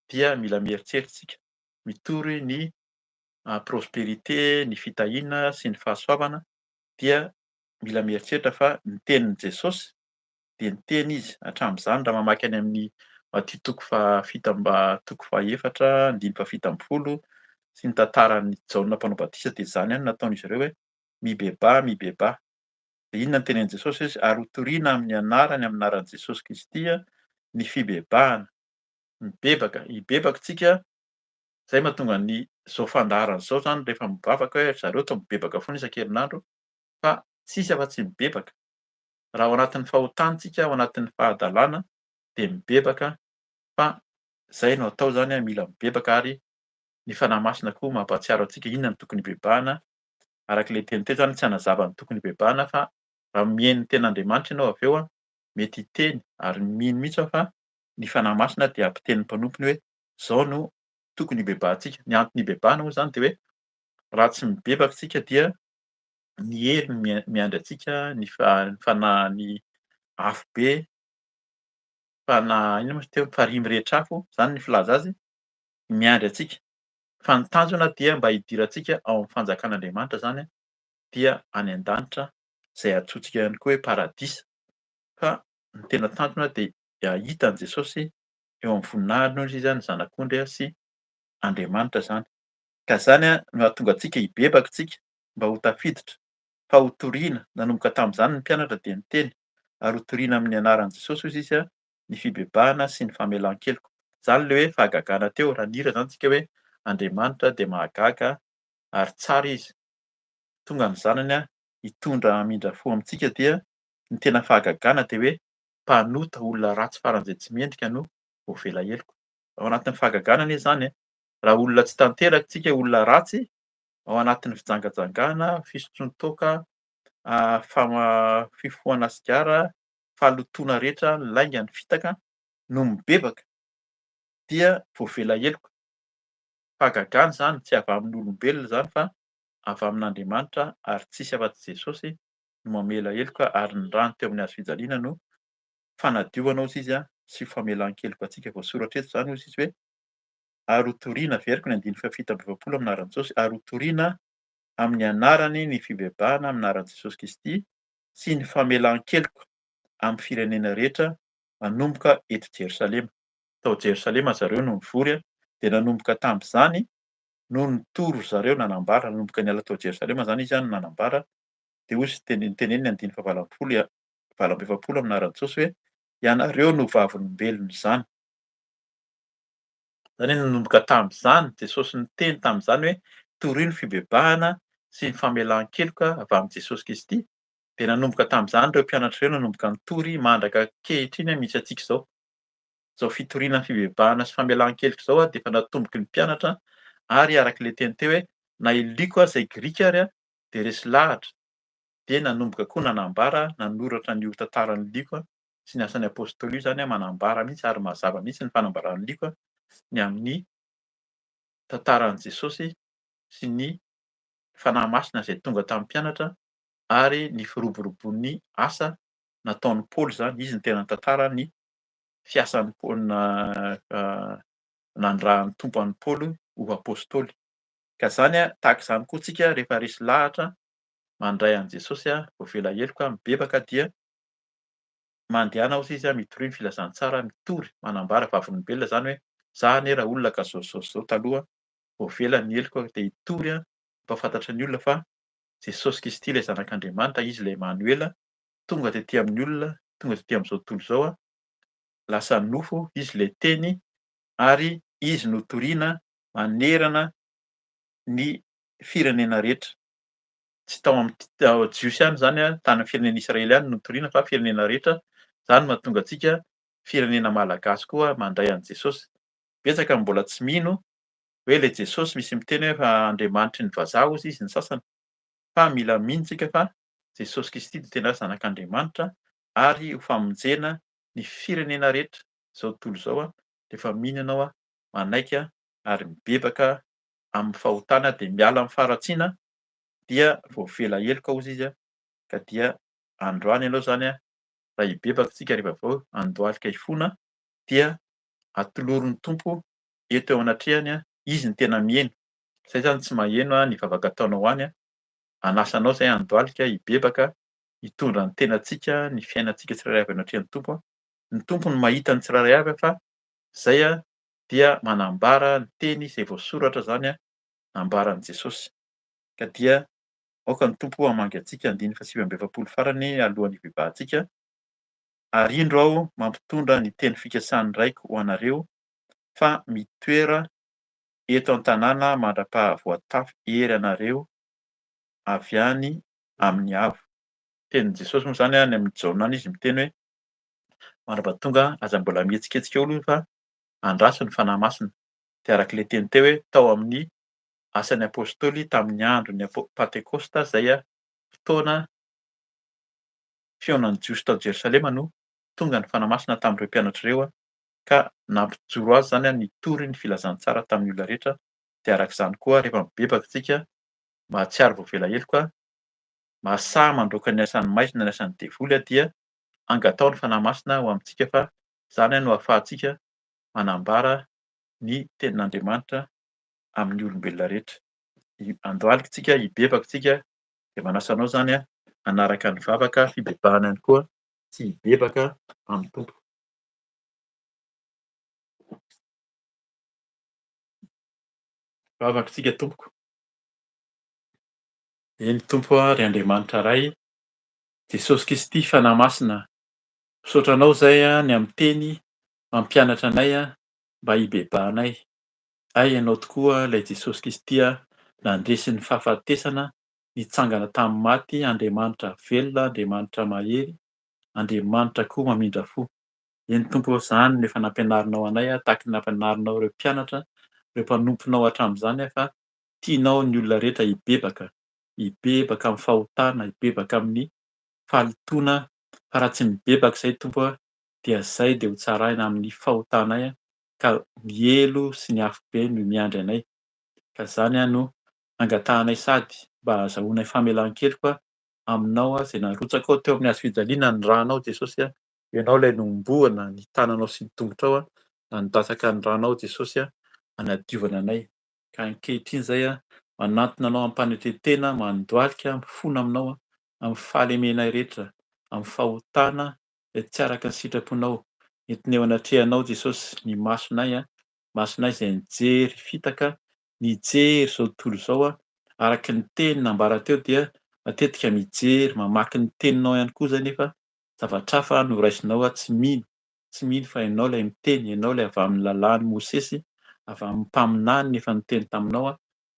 dia mila mieritseritsy isika, mitory ny prospérité, ny fitahiana sy ny fahasoavana dia mila mieritreritra fa ny tenin'i Jesosy de ny teny izy. Hatramin'izany raha mamaky any amin'ny toko fahaefatra, andiny fafito amby folo sy ny tantaran'ny Jaona mpanao batisa de zany ihany nataon'izy ireo hoe mibebà, mibebà. De inona no tenenin'i Jesosy izy? Ary ho toriana amin'ny anaran'i Jesosy Kristy ny fibebahana, mibebaka, hibebaka tsika. Zay mahatonga ny zao fandaharana zao zany rehefa mivavaka hoe zareo toa mibebaka foana isan-kerinandro, fa tsisy afa-tsy mibebaka. Raha ao anatin'ny fahotantsika, ao anatin'ny fahadalàna de mibebaka, fa zay no atao zany mila mibebaka. Ary ny fanahy masina koa mampahatsiaro antsika inona no tokony hibebahana. Arak'ilay teny teo zany tsy hanazava ny tokony hibebahana, fa raha mihaino ny tenin'Andriamanitra ianao avy eo mety hiteny ary mino mihitsy aho fa ny fanahy masina dia ampitenin'ny mpanompony hoe zao no tokony hibebahantsika. Ny antony hibebahana moa zany de hoe raha tsy mibebaka isika dia ny hery no miandry antsika, ny fanahin'ny afo be, inona moa izy teo, farihy mirehetr'afo, zany ny filaza azy, miandry antsika. Fa ny tanjona dia mba hidirantsika ao amin'ny fanjakan'Andriamanitra zany dia any an-danitra zay antsointsika ihany koa hoe paradisa. Fa ny tena tanjona de hahita an'i Jesosy eo amin'ny voninahiny hoy izy ny zanak'ondry sy Andriamanitra zany. Ka zany no hahatonga antsika hibebaka tsika mba ho tafiditra, fa ho toriana. Nanomboka tamin'izany ny mpianatra de niteny, ary ho toriana amin'ny anaran'i Jesosy hozy izy ny fibebahana sy ny famelan-keloka. Zany le hoe fahagagana teo, raha nihira zany tsika hoe Andriamanitra de mahagaga ary tsara izy. Tonga ny zanany hitondra hamindra fo amintsika dia ny tena fahagagana de hoe mpanota olona ratsy faran'izay tsy mendrika no voavela heloko. Ao anatin'ny fahagagana anie zany. Raha olona tsy tanteraka tsika, olona ratsy ao anatin'ny fijangajangana, fisotroan-toaka, fifohana sigara, fahalotoana rehetra, ny lainga, ny fitaka no mibebaka dia voavela heloko. Fahagagana zany tsy avy amin'olombelona zany fa avy amin'Andriamanitra, ary tsisy afa-tsy Jesosy no mamela heloka, ary ny rano teo amin'ny hazofijaliana no fanadiovana hozy izy sy famelan-keloka antsika. Voasoratra eto zany hozy izy hoe ary ho toriana, averiko ny andiny fafito amby efapolo amin'anaran'i Jesosy, ary ho toriana amin'ny anarany ny fibebahana amin'ny anaran'i Jesosy Kristy sy ny famelan-keloka amin'ny firenena rehetra manomboka eto Jerosalema. Tao Jerosalema zareo no mivory de nanomboka tam'zany no nitoro zareo nanambara. Nanomboka niala tao Jerosalema zany izy no nanambara. De hoy izy teneniny andiny fahavalo amby folo valo amby efapolo amin'anaran'i Jesosy hoe ianareo no vavolombelona izany. Zany hoe nanomboka tam'zany Jesosy niteny tam'zany hoe torio ny fibebahana sy ny famelan-keloka avy amin'i Jesosy Kristy. De nanomboka tam'zany ireo mpianatra ireo nanomboka nitory mandraka ankehitriny misy antsika izao. Zao fitoriana ny fibebahana sy famelan-keloka zao de efa natomboky ny mpianatra, ary arak'ilay teny teo hoe na iliko zay Grika ary de resy lahatra. De nanomboka koa nanambara, nanoratra an'io tantaran'ny liko sy ny asan'ny apôstôly io zany manambara mihitsy ary mazava mihitsy ny fanambaran'ny liko ny amin'ny tantaran'i Jesosy sy ny fanahy masina zay tonga tamin'ny mpianatra, ary ny firoborobon'ny asa nataon'i Paoly zany. Izy no tena nitantara ny fiasan'ny nandrahan'ny tompo an'i Paoly ho apôstôly. Ka zany tahak'izany koa tsika rehefa resy lahatra mandray an'i Jesosy voavela heloka, mibebaka dia mandehana hozy izy mitory ny filazantsara, mitory manambara vavolombelona zany hoe izaho anie raha olona ka zao taloha vao avela ny heliko dia hitory ampahafantatra ny olona fa Jesosy Kristy ilay zanak'Andriamanitra, izy ilay Emanuela, tonga tetỳ amin'ny olona, tonga tetỳ amin'izao tontolo izao lasa nofo, izy ilay teny ary izy no toriana manerana ny firenena rehetra. Tsy tao amin'ny Jiosy ihany zany tany firenena Israely ihany no toriana fa firenena rehetra. Zany mahatonga antsika firenena malagasy koa mandray an'i Jesosy. Betsaka mbola tsy mino hoe ilay Jesosy misy miteny hoe fa andriamanitry ny vazaha hozy izy ny sasany, fa mila mino tsika fa Jesosy Kristy dia tena zanak'Andriamanitra ary ho famonjena ny firenena rehetra. Zao tontolo izao rehefa mino ianao manaiky ary mibebaka amin'ny fahotana dia miala amin'ny faharatsiana dia vao avela heloka hozy izy ka dia androany ianao zany raha hibebaka isika rehefa vao handohalika hifoana dia atolorin'ny Tompo eto eo anatrehany izy ny tena miheno. Zay zany tsy maheno ny vavaka ataonao any anasanao zay handohalika, hibebaka, hitondra ny tenantsika, ny fiainantsika tsirairay avy anatrehan'ny Tompo. Ny Tompo no mahita ny tsirairay avy fa zay dia manambara ny teny izay voasoratra zany nambaran'i Jesosy. Ka dia aoka ny Tompo hamangy antsika 580 farany alohan'ny hiveavantsika. Arindro aho mampitondra ny teny fikasany raiko ho anareo fa mitoera eto an-tanàna mandrapahavoatafy ery anareo avy any amin'ny avo. Tenin'i Jesosy moa zany any amin'ny Jaona any izy miteny hoe mandrapahatonga aza mbola mihetsiketsika olo fa andraso ny fanahy masina. De arak'ilay teny teo hoe tao amin'ny asan'ny apôstôly tamin'ny andron'ny Pantekôsta zay fotoana fihaonan'ny Jiosy tao Jerosalema no tonga ny fanahy masina tamin'ireo mpianatra ireo ka nampijoro azy zany nitory ny filazantsara tamin'ny olona rehetra. De arak'izany koa rehefa mibebaka isika mahatsiaro vao avela heloka, mahasahy mandroaka ny asan'ny maizina ny asan'ny devoly dia angatao ny fanahy masina ho amintsika fa zany no ahafahantsika manambara ny tenin'Andriamanitra amin'ny olombelona rehetra. Andohalika isika, hibebaka isika de manasa anao zany hanaraka ny vavaka fibebahana ihany koa sy hibebaka amin'ny Tompo. Vavaka isika tompoko. Eny Tompo ry Andriamanitra iray, Jesosy Kristy fanahy masina, misaotra anao zay ny amin'ny teny mampianatra anay mba hibebahanay. Hay ianao tokoa ilay Jesosy Kristy nandresy ny fahafatesana, nitsangana tamin'ny maty, Andriamanitra velona, Andriamanitra mahery, Andriamanitra koa mamindra fo. Eny Tompo zany no efa nampianarinao anay tahaka ny nampianarinao ireo mpianatra, ireo mpanomponao hatramin'izany fa tianao ny olona rehetra hibebaka, hibebaka amin'ny fahotana, hibebaka amin'ny fahalotoana. Fa raha tsy mibebaka izay Tompo dia zay dia ho tsaraina amin'ny fahotanay ka mielo sy ny afo be no miandry anay. Ka zany no angatahanay sady mba ahazahoanay famelan-keloka aminao izay narotsaka ao teo amin'ny hazofijaliana ny ranao Jesosy. Ianao ilay nomboana ny tananao sy ny tongotrao nanidatsaka ny ranao Jesosy hanadiovana anay. Ka ankehitriny zay manantona anao ampanetretena, mandohalika, mifono aminao amin'ny fahalemenay rehetra, amin'ny fahotana tsy araka ny sitraponao. Entineo anatrehanao Jesosy ny masonay izay nijery fitaka, nijery zao tontolo izao araky ny teny nambara teo dia matetika mijery, mamaky ny teninao ihany koa zay nefa zavatra hafa no raisinao tsy mino fa ianao ilay miteny, ianao ilay avy amin'ny lalàn'i Mosesy, avy amin'ny mpaminany no efa niteny taminao,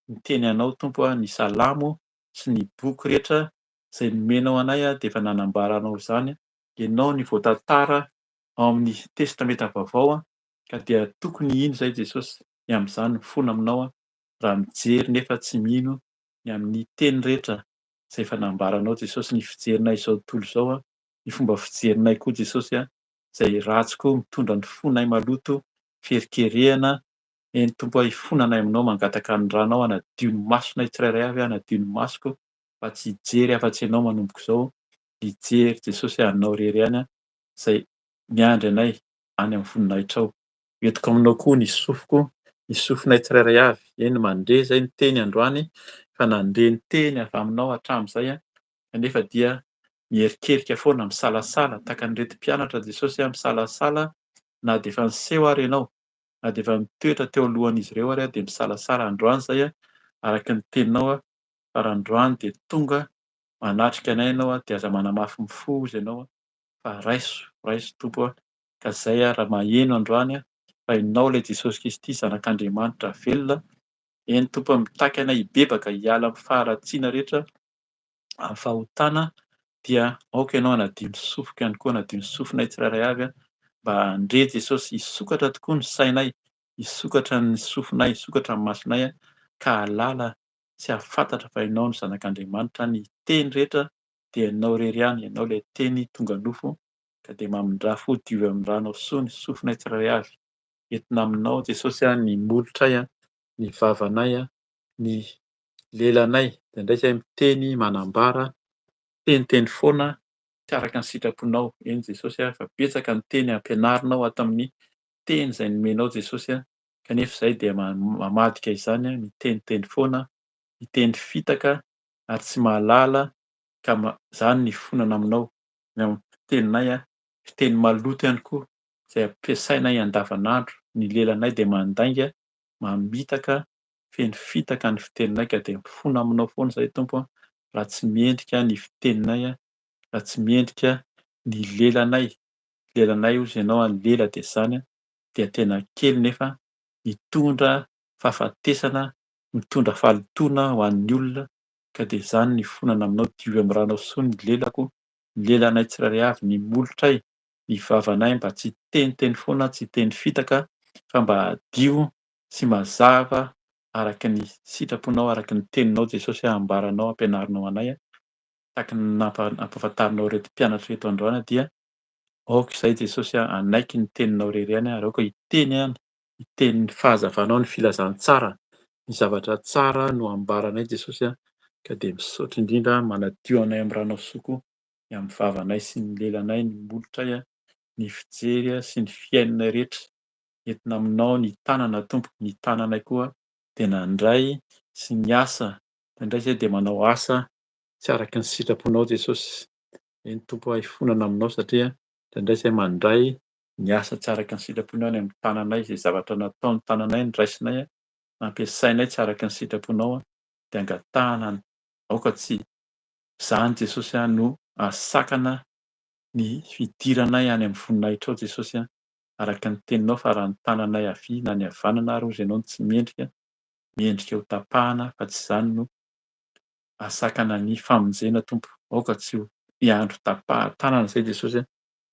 niteny anao Tompo ny salamo sy ny boky rehetra izay nomenao anay dia efa nanambara anao izany. Ianao ny voatantara ao amin'ny testameta vaovao ka dia tokony ino izay Jesosy ny amin'izany mifono aminao raha mijery nefa tsy mino ny amin'ny teny rehetra izay efa nambaranao Jesosy. Ny fijerinay izao tontolo izao, ny fomba fijerinay koa Jesosy izay ratsy koa mitondra ny fonay maloto, fierikerehana. Eny Tompo hifonanay aminao mangataka ny ranao hanadio ny masonay tsirairay avy, hanadio ny masoko mba tsy hijery afa-tsy ianao manomboka izao, hijery Jesosy anao irery ihany izay miandry anay any amin'ny voninahitra ao. Entiko aminao koa ny sofiko, ny sofinay tsirairay avy. Eny mandre zay ny teny androany fa nandre ny teny avy aminao hatramin'izay kanefa dia mierikerika foana, misalasala tahaka ny retim-pianatra Jesosy misalasala na dia efa niseho ary ianao. na de efa mitoetra teo alohan'izy ireo ary de misalasala androany zay araky ny teninao fa raha androany de tonga manatrika anay ianao de aza manamafy mifo hozy ianao fa raiso, raiso tompo ka zay raha maheno androany fa ianao lay Jesosy Kristy zanak'Andriamanitra velona. Eny tompo mitaky anay hibebaka hiala amin'ny faharatsiana rehetra amin'ny fahotana dia aoka ianao hanadio ny sofiko ihany koa, hanadio ny sofinay tsirairay avy mba andre Jesosy hisokatra tokoa ny sainay, hisokatra ny sofinay, hisokatra ny masonay ka hahalala sy hahafantatra fa ianao no zanak'Andriamanitra. Ny teny rehetra dia ianao irery ihany, ianao lay teny tonga nofo ka de mamindraha fo diovy amin'ny ranao soa ny sofinay tsirairay avy. Entina aminao Jesosy ny molotray ny vavanay ny lelanay de indray izahay miteny manambara teniteny foana tsy araka ny sitraponao. Eny Jesosy fa betsaka ny teny ampianarinao ato amin'ny teny izay nomenao Jesosy kanefa izahay dia mamadika izany miteniteny foana, miteny fitaka ary tsy mahalala ka zany ny fonana aminao. Ny amin'ny fiteninay fiteny maloto ihany koa izay ampiasainay andavanandro. Ny lelanay de mandainga, mamitaka, feno fitaka ny fiteninay ka de mifono aminao foana izahay Tompo raha tsy miendrika ny fiteninay raha tsy miendrika ny lelanay. Lelanay hozy ianao lela de zany dia tena kely nefa mitondra fahafatesana, mitondra fahalitoana ho an'ny olona ka de zany ny fonana aminao. Diovy amin'ny ranao soa ny lelako, ny lelanay tsirairay avy, ny molotray, ny vavanay mba tsy teniteny foana, tsy teny fitaka fa mba hadio sy mazava araky ny sitraponao, araky ny teninao Jesosy ambaranao, ampianarinao anay tahaka ny nampahafantarinao ireto mpianatra reto androany dia aoka izay Jesosy anaiky ny teninao irery ihany ary aoka hiteny hiteny ny fahazavanao, ny filazantsara, ny zavatra tsara no ambaranay Jesosy ka de misaotra indrindra manadio anay amin'ny ranao soko ny amin'ny vavanay sy ny lelanay, ny molotray ny fijery sy ny fiainanay rehetra. Entina aminao ny tanana Tompo, ny tananay koa de nandray sy niasa, indraindray izahay de manao asa tsy araky ny sitraponao Jesosy. Eny Tompo hifonana aminao satria indraindray izahay mandray ny asa tsy araky ny sitraponao any amin'ny tananay, izay zavatra nataon'ny tananay no raisinay nampiasainay tsy araky ny sitraponao de angatahana aoka tsy zany Jesosy no ahasakana ny fidiranay any amin'ny voninahitra ao Jesosy araky ny teninao fa raha ny tananay havia na ny havanana ary hozy ianao no tsy miendrika, miendrika ho tapahana fa tsy zany no ahasakana ny famonjena Tompo. Aoka tsy ho hiandry tapahan-tanana izay Jesosy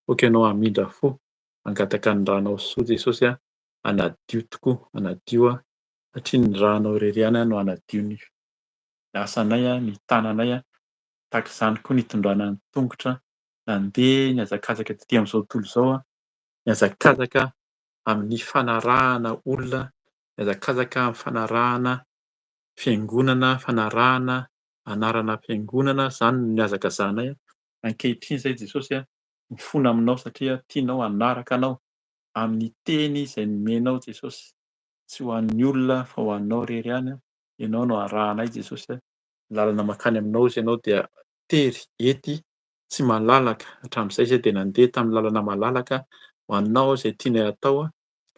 aoka ianao hamindra fo, hangataka ny ranao soa Jesosy hanadio tokoa, hanadio satria ny ranao irery ihany no hanadio ny asanay, ny tananay tahaka izany koa ny hitondrana ny tongotra nandeha nihazakazaka taty amin'izao tontolo izao nihazakazaka amin'ny fanarahana olona, nihazakazaka amin'ny fanarahana fiangonana, fanarahana anarana fiangonana, zany no nihazakazahanay. Ankehitriny izay Jesosy mifono aminao satria tianao hanaraka anao amin'ny teny izay nomenao Jesosy, tsy ho an'ny olona fa ho anao irery ihany. Ianao no arahanay Jesosy, ny lalana makany aminao izy ianao dia tery hety tsy malalaka. Hatramin'izay izahay de nandeha tamin'ny lalana malalaka ho anao izay tianay atao.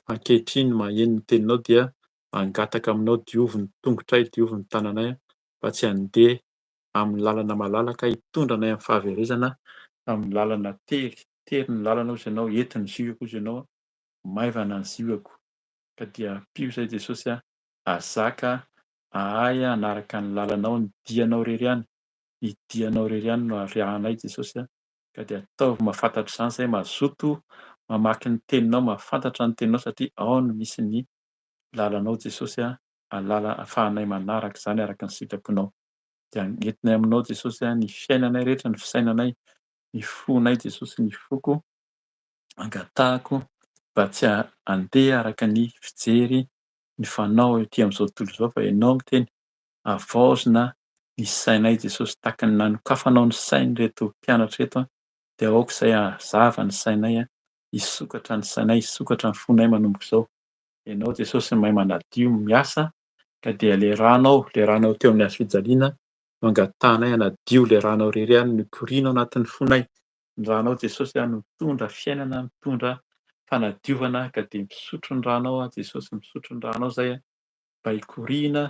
Ankehitriny maheno ny teninao dia mangataka aminao diovy ny tongotray, diovy ny tananay fa tsy handeha amin'ny lalana malalaka hitondra anay amin'ny fahaverezana amin'ny lalana tery. Tery ny lalana hozy ianao, hety ny zioako hozy ianao, maivana ny zioako ka dia pio izay Jesosy ahazaka ahay hanaraka ny lalanao, ny dianao irery ihany, ny dianao irery ihany no ariahanay Jesosy ka de ataovy mahafantatra izany izahay, mazoto mamaky ny teninao, mahafantatra ny teninao satria ao no misy ny lalanao Jesosy ahafahanay manaraka izany araky ny sitraponao. De entinay aminao Jesosy ny fiainanay rehetra, ny fisainanay, ny fonay Jesosy, ny foko angatahako mba tsy handeha araka ny fijery ny fanao ety amin'izao tontolo izao fa ianao miteny havaozona ny sainay Jesosy tahaka ny nanokafanao ny sain'ireto mpianatra reto de aoka izay ahazava ny sainay, hisokatra ny sainay, hisokatra ny fonay manomboka izao. Ianao Jesosy mahay manadio, miasa ka dia le ranao teo amin'ny hazofijaliana no angatahanay hanadio le ranao irery ihany no mikoriana ao anatin'ny fonay. Ny ranao Jesosy no mitondra fiainana, mitondra fanadiovana ka dia misotro ny ranao a Jesosy, misotro ny ranao zay a mba hikoriana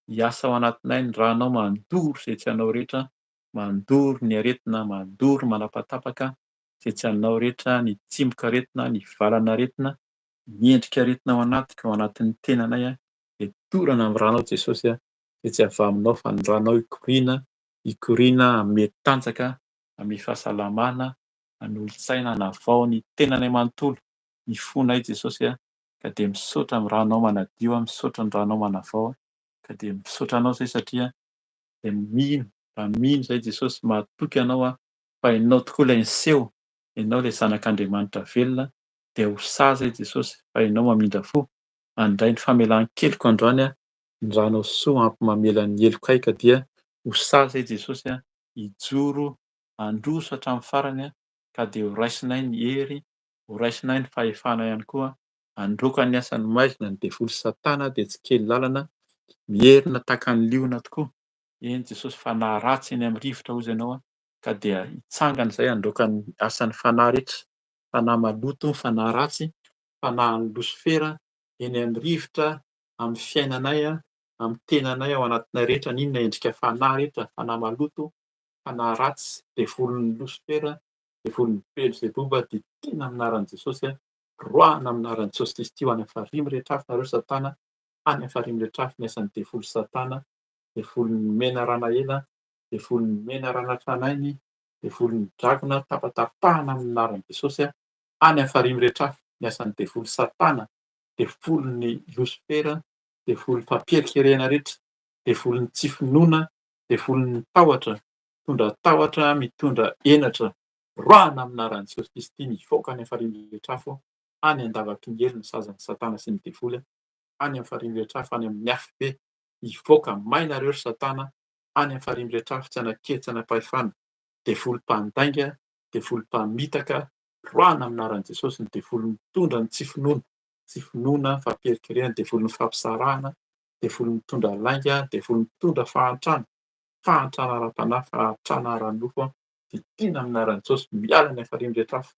hiasa ao anatinay ny ranao mandoro zay tianao rehetra, mandoro ny aretina, mandoro manapatapaka zay tianao rehetra, ny tsimok'aretina, ny valanaretina, ny endrik'aretina ao anatika ao anatin'ny tenanay a, de dorana amin'ny ranao Jesosy a, de tsy avaminao fa ny ranao hikoriana hanome tanjaka, hanome fahasalamana, hanolo-tsaina, hanavao ny tenanay manontolo. Mifonay Jesosy a, ka de misaotra amin'ny ranao manadio, misaotra ny ranao manavao, ka de misaotra anao zay satria de mino, raha mino zahay Jesosy mahatoky anao a, fa ianao tokoa ilay niseho, ianao ilay zanak'Andriamanitra velona, de ho sazy zahay Jesosy fa ianao mamindra fo. Handray ny famelan-keloko androany a, ny ranao soa ampy mamela ny heloko ahy ka dia ho sazy zahay Jesosy a, hijoro handroso hatramin'ny farany a, ka de ho raisinay ny hery, ho raisinay ny fahefana ihany koa, handroaka ny asan'ny maizina ny devoly Satana de tsy kely lalana, mierina tahaka ny liona tokoa. Eny Jesosy fa na ratsy eny amin'ny rivotra ozy ianao a, ka dia hitsangana izay handroaka ny asan'ny fanahy rehetra, fanahy maloto, fanahy ratsy, fanahin'ny losifera eny amin'ny rivotra, amin'ny fiainanay a, amin'ny tenanay ao anatinay rehetra, n'inona endrika fanahy rehetra, fanahy maloto, fanahy ratsy, devolin'ny losifera, devolin'ny Beelzeboba, didina amin'ny anaran'i Jesosy a, roahana amin'ny anaran'i Jesosy Kristy ho any amin'ny farihy mirehetra afo nareo Satana, any amin'ny farihy mirehetra afo ny asan'ny devoly Satana, devolin'ny mena rana ela, devolin'ny mena rana tranainy, devolin'ny dragona, tapatapahana amin'ny anaran'i Jesosy a, any amin'ny farihy mirehetra afo ny asan'ny devoly Satana, devolin'ny losifera, devoly fampierikerena rehetra, devolin'ny tsy finoana, devolin'ny tahotra, mitondra tahotra, mitondra henatra, roahana amin'ny anaran'i Jesosy Kristy, mivoaka any amin'ny farihy mirehetra afo, any an-davaky ny elo ny sazan'ny Satana sy ny devoly, any amin'ny farihy mirehetra afo, any amin'ny afo be, hivoaka, mainareo ry Satana, any amin'ny farihy mirehetra afo, tsy hanan-kely, tsy hanam-pahefana, devoly mpandainga, devoly mpamitaka, roahana amin'ny anaran'i Jesosy, ny devoly mitondra ny tsy finoana, tsy finoana, fampierikerena, devoly fampisarahana, devoly mitondra lainga, devoly mitondra fahantrana, fahantrana ara-panahy, fahantrana ara-nofo a, didina amin'ny anaran'i Jesosy, miala any amin'ny farihy mirehetra afo,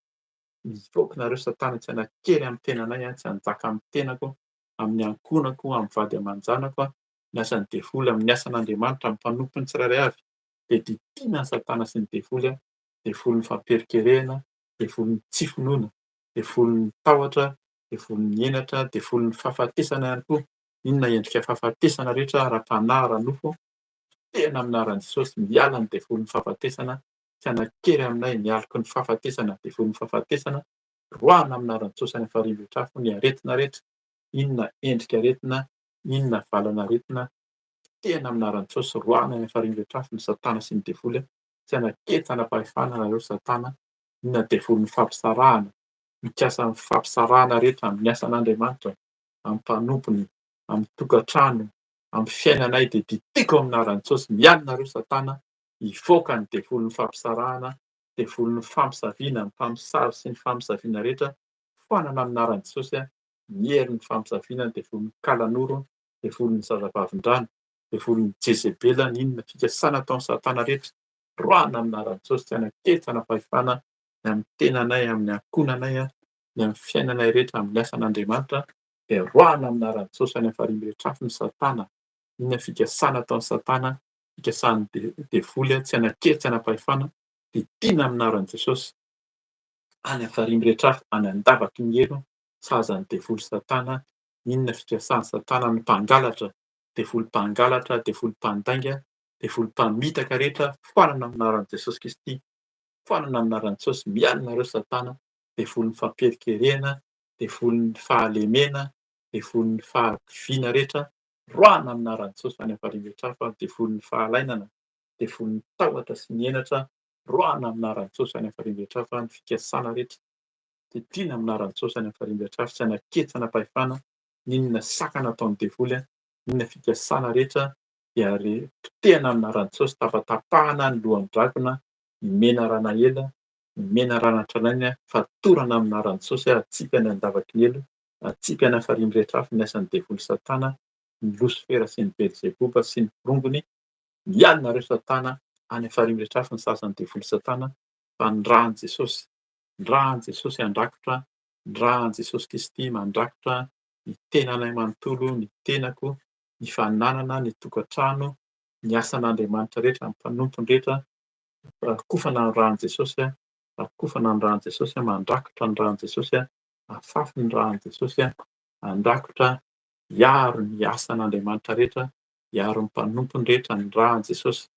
mivoaka nareo Satana, tsy hanan-kely amin'ny tenanay a, tsy hanjaka amin'ny tenako, amin'ny ankonako, amin'ny vady aman-janako a, ny asan'ny devoly amin'ny asan'Andriamanitra, amin'ny mpanompo ny tsirairay avy, de didina ny Satana sy ny devoly a, devolin'ny fampierikerena, devolin'ny tsy finoana, devolin'ny tahotra, devolin'ny henatra, devolin'ny fahafatesana ihany koa, inona endrika fahafatesana rehetra ara-panahy, ara-nofo, tena amin'ny anaran'i Jesosy, miala ny devolin'ny fahafatesana, tsy hanan-kely aminay, mialoko ny fahafatesana, devolin'ny fahafatesana, roahana amin'ny anaran'i Jesosy any amin'ny farihy mirehetra afo, ny aretina rehetra, inona endrika aretina, inona valana aretina, tena amin'ny anaran'i Jesosy, roahana any amin'ny farihy mirehetra afo ny Satana sy ny devoly a, tsy hanan-kely, tsy hanam-pahefana nareo Satana, inona devolin'ny fampisarahana, mikasa amin'ny fampisarahana rehetra amin'ny asan'Andriamanitra, amin'ny mpanompony, amin'ny tokantrano, amin'ny fiainanay de didiko amin'ny anaran'i Jesosy, miala nareo Satana, hivoaka ny devolin'ny fampisarahana, devolin'ny fampisaviana, ny mpamosavy sy ny fampisaviana rehetra, foanana amin'ny anaran'i Jesosy a, miery ny fampisaviana, devolin'ny kalanoro, devolin'ny zazavavin-drano, devolin'ny Jezebela, n'inona fikasana ataon'ny Satana rehetra, roahana amin'ny anaran'i Jesosy, tsy hanan-kely, tsy hanam-pahefana, ny amin'ny tenanay, amin'ny ankonanay a, ny amin'ny fiainanay rehetra, amin'ny asan'Andriamanitra, de roahana amin'ny anaran'i Jesosy any amin'ny farihy mirehetra afo ny Satana, inona fikasana ataon'ny Satana, fikasan'ny devoly a, tsy hanan-kely, tsy hanam-pahefana, didina amin'ny anaran'i Jesosy, any amin'ny farihy mirehetra afo, any an-davaky ny elo, sazan'ny devoly Satana, inona fikasan'ny Satana, ny mpangalatra, devoly mpangalatra, devoly mpandainga, devoly mpamitaka rehetra, foanana amin'ny anaran'i Jesosy Kristy, foanana amin'ny anaran'i Jesosy, miala nareo Satana, devolin'ny fampierikerena, devolin'ny fahalemena, devolin'ny fahaviana rehetra, roahana amin'ny anaran'i Jesosy any amin'ny farihy mirehetra afo, devolin'ny fahalainana, devolin'ny tahotra sy ny henatra, roahana amin'ny anaran'i Jesosy any amin'ny farihy mirehetra afo, ny fikasana rehetra, didina amin'ny anaran'i Jesosy any amin'ny farihy mirehetra afo, tsy hanan-kely, tsy hanam-pahefana, n'inona sakana ataon'ny devoly a, inona fikasana rehetra dia potehana amin'ny anaran'i Jesosy, tapatapahana ny lohan'ny drakona, ny mena rana ela, ny mena rana tranainy, fatorana amin'ny anaran'i Jesosy, atsipany an-davaky ny elo, atsipany amin'ny farihy mirehetra afo ny asan'ny devoly Satana, ny losifera sy ny Beelzeboba sy ny rongony, miala nareo Satana, any amin'ny farihy mirehetra afo ny sazan'ny devoly Satana, fa ny rahan'i Jesosy, ny rahan'i Jesosy andrakotra Raha an'i Jesosy Kristy mandrakotra ny tenanay manontolo, ny tenako, ny fananana, ny tokantrano, ny asan'Andriamanitra rehetra, ny mpanompony rehetra, rakofana ny ràn'i Jesosy a, rakofana ny ràn'i Jesosy a, mandrakotra ny ràn'i Jesosy a, afafy ny ràn'i Jesosy a, andrakotra hiaro ny asan'Andriamanitra rehetra, hiaro ny mpanompony rehetra ny ràn'i Jesosy.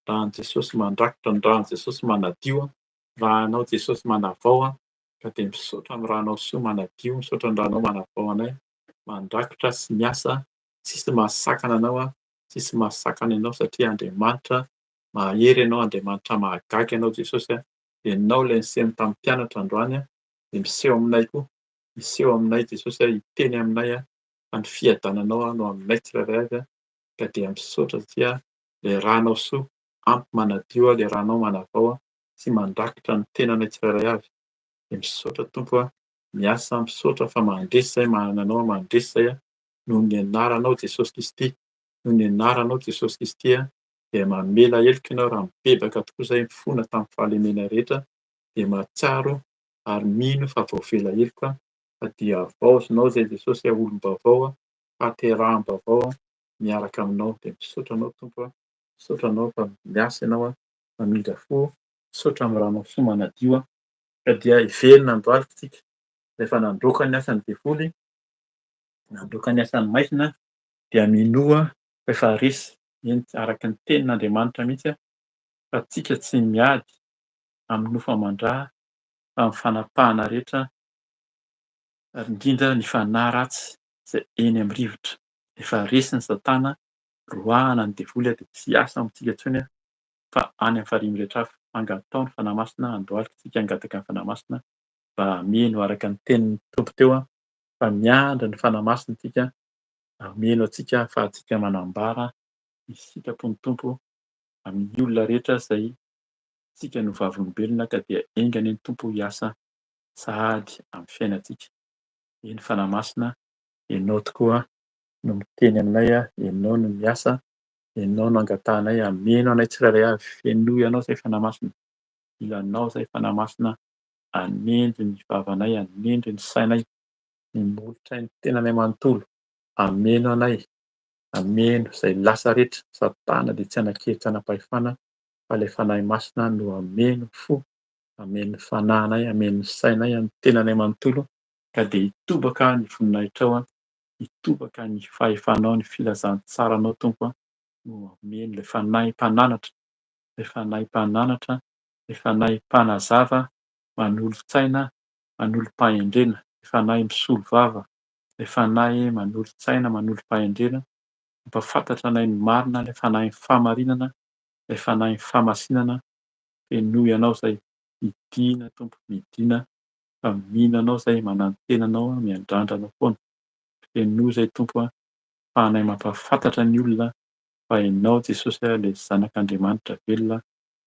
Ràn'i Jesosy mandrakotra, ny ràn'i Jesosy manadio a, raha anao Jesosy manavao a, ka de misaotra am'rahanao soa manadio, misaotra ny rahanao manavao anay, mandrakotra sy miasa, tsisy mahasakana anao a, tsisy mahasakana anao satria Andriamanitra mahery ianao, Andriamanitra mahagaga anao Jesosy a, de ianao ilay nisemo tamin'ny mpianatra androany a, de miseho aminay koa, miseho aminay Jesosy a, hiteny aminay a fa ny fiadananao a no aminay tsirairay avy a, ka dia misaotra satria le rahanao soa ampy manadio a, le rahanao manavao a, sy mandrakotra ny tenanay tsirairay avy. De misaotra Tompo a, miasa misaotra fa mandresy zahay, manana anao mandresy zahay a, noho ny anaranao Jesosy Kristy, noho ny anaranao Jesosy Kristy a, de mamela heloko ianao raha mibebaka tokoa zahay mifona tamin'ny fahalemena rehetra, de mahatsiaro ary mino fa voavela heloko a, fa dia vaozinao zahay Jesosy a, olom-baovao a, fahateraham-baovao a, miaraka aminao. De misaotra anao Tompo a, misaotra anao fa miasa ianao a, mamindra fo, misaotra am'rahanao soa manadio a, ka dia hiverina androalika isika rehefa nandroaka ny asan'ny devoly, nandroaka ny asan'ny maizina dia minoa fa efa resy, eny araka ny tenin'Andriamanitra mihitsy a, fa tsika tsy miady amin'ny ho faman-drà fa amin'ny fanapahana rehetra, ary indrindra ny fanahy ratsy zay eny am'rivotra. Efa resy ny satana, roahana ny devoly a de tsy hiasa amintsika intsony a, fa any am'farihy rehetra avy. Angatao ny fanahy masina, androalika isika hangataka ny fanahy masina mba hameno araka ny tenin'ny Tompo teo a, fa miandry ny fanahy masina isika, hameno antsika ahafahantsika manambara ny sitrapon'ny Tompo amin'ny olona rehetra zay tsika no vavolombelona ka dia aingany ny Tompo hiasa sahady amin'ny fiainantsika. Eny fanahy masina, ianao tokoa no miteny aminay a, ianao no miasa, ianao no angatahanay, hameno anay tsirairay avy. Fenoy anao zahay fanahy masina, ilanao zahay fanahy masina, hanendry ny vavanay, hanendry ny sainay, ny molotra ny tenanay manontolo. Hameno anay, hameno izay lasa rehetra, satana de tsy hanan-kevitra hanam-pahefana, fa le fanahy masina no hameno fo, hameno ny fanahynay, hameno ny sainay, amin'ny tenanay manontolo, ka de hitobaka ny voninahitra ao a, hitobaka ny fahefanao, ny filazantsaranao Tompo a, no hameno le fanahy mpananatra, le fanahy mpananatra, le fanahy mpanazava, manolo-tsaina, manolo-pahendrena, le fanahy misolo vava, le fanahy manolo-tsaina, manolo-pahendrena, mampahafantatra anay ny marina, le fanahy fahamarinana, le fanahy famasinana. Fenoy anao zahay, midina Tompo, midina, fa mino anao zahay, manantena anao, miandrandra anao foana. Fenoy zahay Tompo a, ahafahanay mampahafantatra ny olona fa ianao Jesosy a, le zanak'Andriamanitra velona,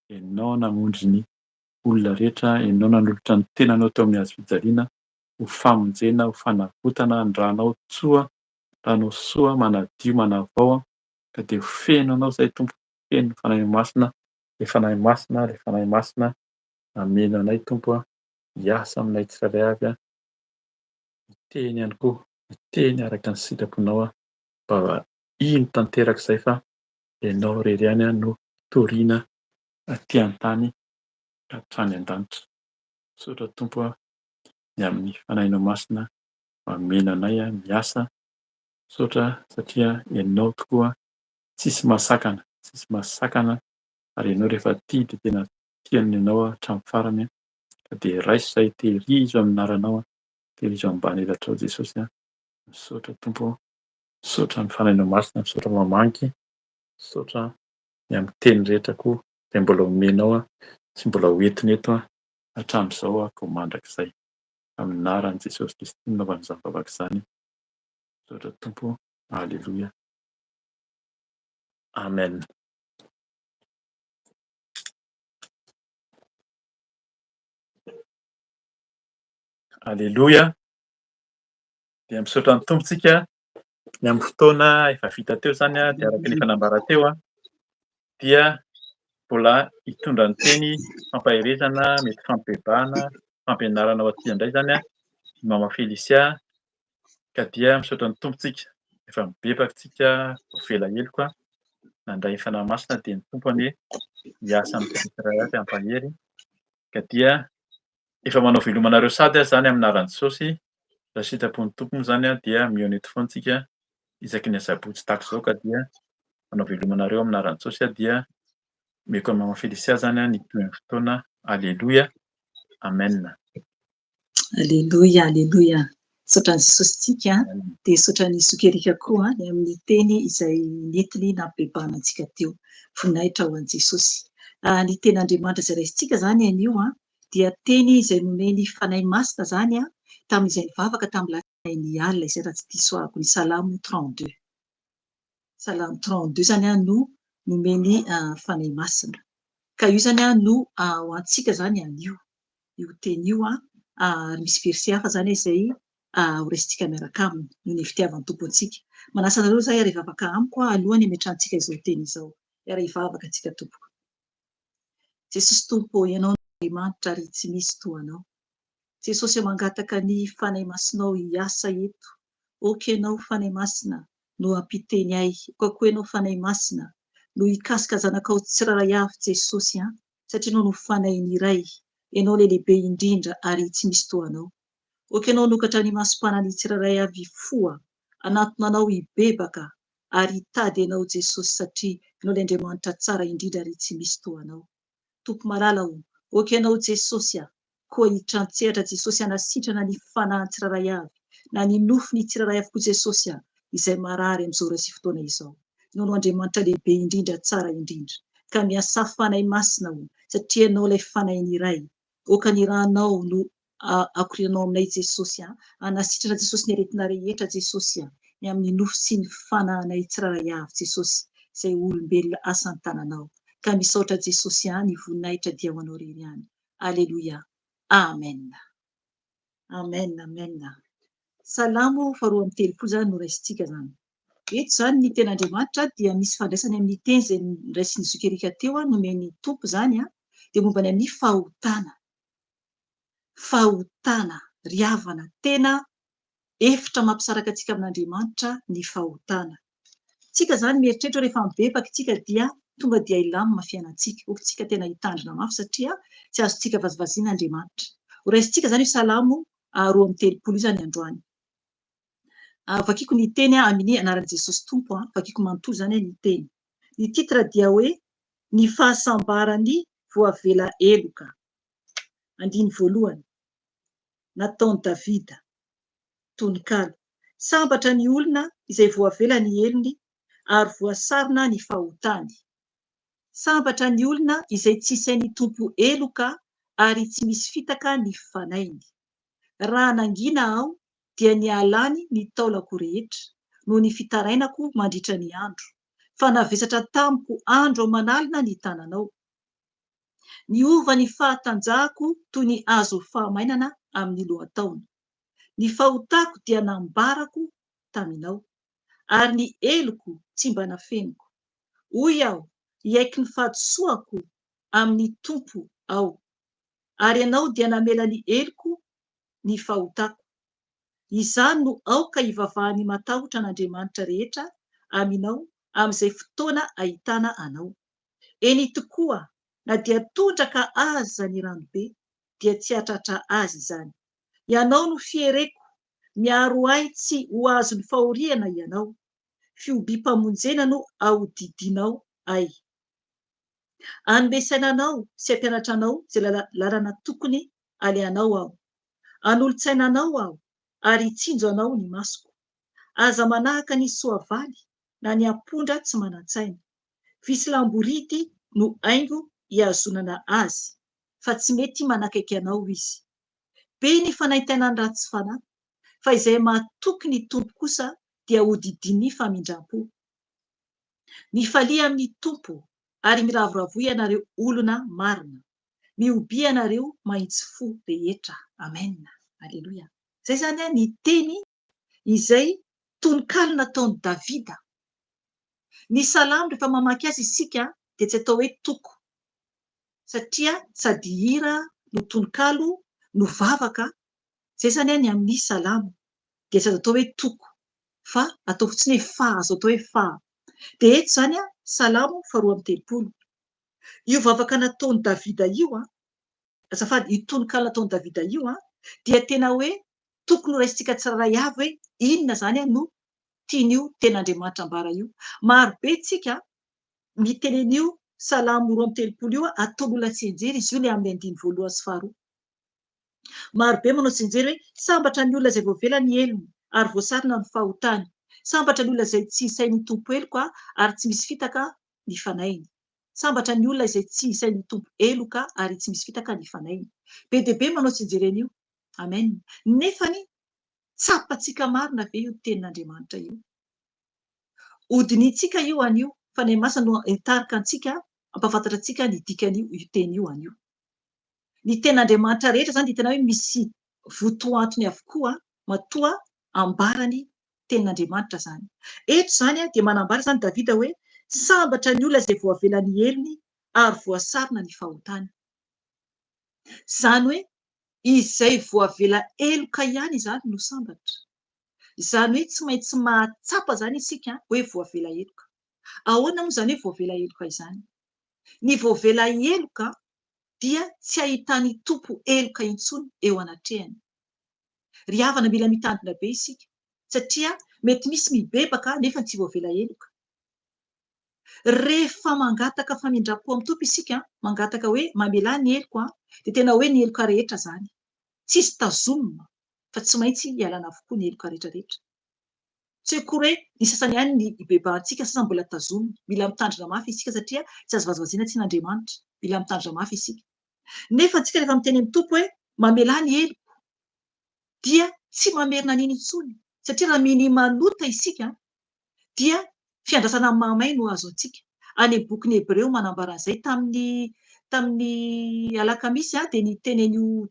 ianao namonjy ny olona rehetra, ianao nanolotra ny tenanao teo amin'ny hazofijaliana, ho famonjena, ho fanavotana ny rahanao tsoa, rahanao soa, manadio, manavao a, ka de ho feno anao zahay Tompo, feno ny fanahy masina, le fanahy masina, le fanahy masina, hameno anay Tompo a, hiasa aminay tsirairay avy a, hiteny ihany koa, hiteny araka ny sitraponao a, mba ino tanteraka izay fa ianao irery ihany a no toriana aty an-tany ka hatrany an-danitra. Misaotra Tompo a, ny amin'ny fanahinao masina, mameno anay a miasa, misaotra satria ianao tokoa tsisy mahasakana, tsisy mahasakana, ary ianao rehefa tia de tena tian'ny ianao a hatramin'ny farany a, ka de raiso zahay, tehirizo amin'aranao a, tehirizo ambany elatrao Jesosy a. Misaotra Tompo, misaotra ny fanahinao masina, misaotra mamangy, misaotra ny amin'ny teny rehetra koa zay mbola omenao a, sy mbola hoentiny eto a hatramin'izao a ko mandrakizay. Amin'anaran'i Jesosy Kristy no nanaovana izany vavaka izany. Misaotra Tompo, haleloia, amen. Haleloia, dia misaotra ny tompontsika ny amin'ny fotoana efa vita teo zany a, de araka ny efa nambara teo a, dia mbola hitondra ny teny fampaherezana, mety fampibebahana, fampianarana ao aty indray zany a, Mama Felicia, ka dia misaotra ny tompontsika. Efa mibebaka tsika vao vela heloka nandray ny fanahy masina dia ny tompony hiasa amin'ny tany tsirairay ampahery. Ka dia efa manao velomanareo sady aho zany aminaran'i Jesosy. Raha sitrapon'ny tompo moa zany dia mihaona eto foana tsika isaky ny asabotsy tahaka izao ka dia manao velomanareo aminaran'i Jesosy dia omeko an'i Mama Felicia zany ny toy ny fotoana. Alleloia. Amen. Alleluia, alleluia. Saotran'i Jesosy tsika dia saotran'ny sokerika koa ny amin'ny teny izay nentiny nampibebahana antsika teo. Voninahitra ho an'i Jesosy. Ny ten'Andriamanitra izay raisintsika zany anio dia teny izay nomeny fanahy masina zany tamin'izay nivavaka tamin'ny lafiny alina izay raha tsy diso ahako ny Salamo 32. Salamo 32 zany no nomeny fanahy masina. Ka io zany no ho antsika zany anio. Io teny io ary misy verset hafa zany izay ho resintsika miaraka aminy noho ny fitiavan'ny tompontsika. Manasa anareo zay ary hivavaka amiko alohany hametrantsika izao teny izao. Ary hivavaka antsika tompoko. Jesosy Tompo, ianao Andriamanitra ary tsy misy toa anao. Jesosy mangataka ny fanahy masinao hiasa eto. Oka ianao fanahy masina no ampiteny ahy. Oka koa ianao fanahy masina no hikasika zanakao tsiraray avy Jesosy satria ianao no fanahy iray. Ianao lehibe indrindra ary tsy misy toa anao. Oka ianao nokatra ny masompanany tsiraray avy foa, anatona anao hibebaka ary hitady ianao Jesosy satria ianao le Andriamanitra tsara indrindra ary tsy misy toa anao. Tompo malala ho, oka ianao Jesosy koa hitrantsehatra Jesosy hanasitrana ny fanahy tsiraray avy na ny nofiny tsiraray avy koa Jesosy izay marary amin'izao resy fotoana izao. Ianao no Andriamanitra lehibe indrindra tsara indrindra ka miasa fanahy masina ho satria ianao ilay fanahy iray. Oka ny ranao no akorianao aminay Jesosy hanasitrana Jesosy ny aretina rehetra Jesosy ny amin'ny nofy sy ny fanahinay tsiraray avy Jesosy izay olombelona asa ny tananao. Ka misaotra Jesosy ny voninahitra dia ho anao irery ihany. Alleluia. Amen. Amen. Amen. Salamo 2:30 zany no raisintsika zany. Eto zany ny ten'Andriamanitra dia misy fandraisany amin'ny teny izay raisin'ny sokerika teo nomeny tompo zany dia momba ny amin'ny fahotana. Fahotana, riavana, tena efitra mampisaraka antsika amin'Andriamanitra ny fahotana. Tsika zany mieritreritra rehefa mibebaka tsika dia tonga dia ilamina fiainantsika. Okantsika tena hitandrina mafy satria tsy azontsika vazivaziana Andriamanitra. Ho raisintsika zany io Salamo 2:30 zany androany. Vakiko ny teny amin'ny anaran'i Jesosy Tompo vakiko manontolo zany ny teny. Ny titra dia hoe ny fahasambarany voavela eloka. Andiny voalohany. Nataon'i Davida tononkalo. Sambatra ny olona izay voavela ny elony ary voasarona ny fahotany. Sambatra ny olona izay tsy isainy tompo eloka ary tsy misy fitaka ny fanainy. Raha nangina aho dia ny alany ny taolako rehetra noho ny fitarainako mandritra ny andro. Fa navesatra tamiko andro manalina ny tananao. Niova ny fahatanjahako toy ny hazo fahamainana amin'ny lohataona. Ny fahotako dia nambarako taminao ary ny eloko tsy mba nafeniko. Hoy aho, hiaiky ny fahadisoako amin'ny tompo aho. Ary ianao dia namela ny eloko ny fahotako. Izany no aoka hivavahan'ny matahotra an'Andriamanitra rehetra aminao amin'izay fotoana ahitana anao. Eny tokoa na dia tondraka aza ny ranobe dia tsy hatratra azy izany. Ianao no fiereko, miaro ahy tsy ho azon'ny fahoriana ianao. Fiobim-pamonjena no ahodidinao ahy. Anomesaina anao sy ampianatra anao izay lalana tokony alehanao aho. Anolo-tsaina anao aho ary hitsinjo anao ny masoko. Aza manahaka ny soavaly na ny ampondra tsy manan-tsaina. Visy lamboridy no haingo hiazonana azy fa tsy mety manakaiky anao izy. Be ny fanaintainany ratsy fanahy fa izay mahatoky ny tompo kosa dia hodidin'ny famindram-po. Mifalia amin'ny tompo ary miravoravo ianareo olona marina. Miobi ianareo mahitsy fo rehetra. Amen. Alleluia. Zay zany ny teny izay tononkalo nataon'i Davida. Ny salamo rehefa mamaky azy isika dia tsy atao hoe toko satria sady hira no tononkalo no vavaka zay zany any amin'ny salamo dia tsy azo atao hoe toko fa atao fotsiny hoe fa azo atao hoe fa dia eto zany salamo 2:30 io vavaka nataony Davida io azafady io tononkalo nataony Davida io dia tena hoe tokony ho raisitsika tsiraray avy hoe inona zany no tian'io ten'Andriamanitra ambara io. Maro be tsika mitenen'io salamo 2:30 io ataon'olona tsenjery izy io le amin'ny 1:2 maro be manao tsenjery hoe sambatra ny olona izay voavela ny elony ary voasarona ny fahotany, sambatra ny olona izay tsy isain'ny tompo eloka ary tsy misy fitaka ny fanainy, sambatra ny olona izay tsy isain'ny tompo eloka ary tsy misy fitaka ny fanainy. Be dia be manao tsenjery an'io. Amen. Nefany tsapatsika marina ve io tenin'Andriamanitra io? Odinitsika io an'io fa ny masina no hitarika antsika ampafantatra antsika ny dikan'io io teny io an'io. Ny ten'Andriamanitra rehetra zany dia tena hoe misy votoantony avokoa matoa ambarany tenin'Andriamanitra zany. Eto zany dia manambara zany Davida hoe sambatra ny olona izay voavela ny elony ary voasarona ny fahotany. Zany hoe izay voavela eloka ihany zany no sambatra. Zany hoe tsy maintsy mahatsapa zany isika hoe voavela eloka. Ahoana moa zany hoe voavela eloka izany? Ny voavela eloka dia tsy ahitany tompo eloka intsony eo anatrehany. Ry havana mila mitandrina be isika satria mety misy mibebaka nefa tsy voavela eloka. Rehefa mangataka famindram-po amin'ny tompo isika, mangataka hoe mamela ny eloko dia tena hoe ny eloka rehetra zany. Tsisy tazomina fa tsy maintsy hialana avokoa ny eloka rehetra rehetra. Tsy hoe koa hoe ny sasany ihany ny ibebahantsika, sasany mbola tazomina. Mila mitandrina mafy isika satria tsy azo vazovaziana tsy n'Andriamanitra. Mila mitandrina mafy isika. Nefa antsika rehefa miteny amin'ny tompo hoe mamela ny eloko dia tsy mamerina an'iny intsony satria raha miny manota isika dia fiandrasana mamay no azo antsika. Any amin'ny bokin'ny Hebreo manambara an'izay tamin'ny alakamisy dia ny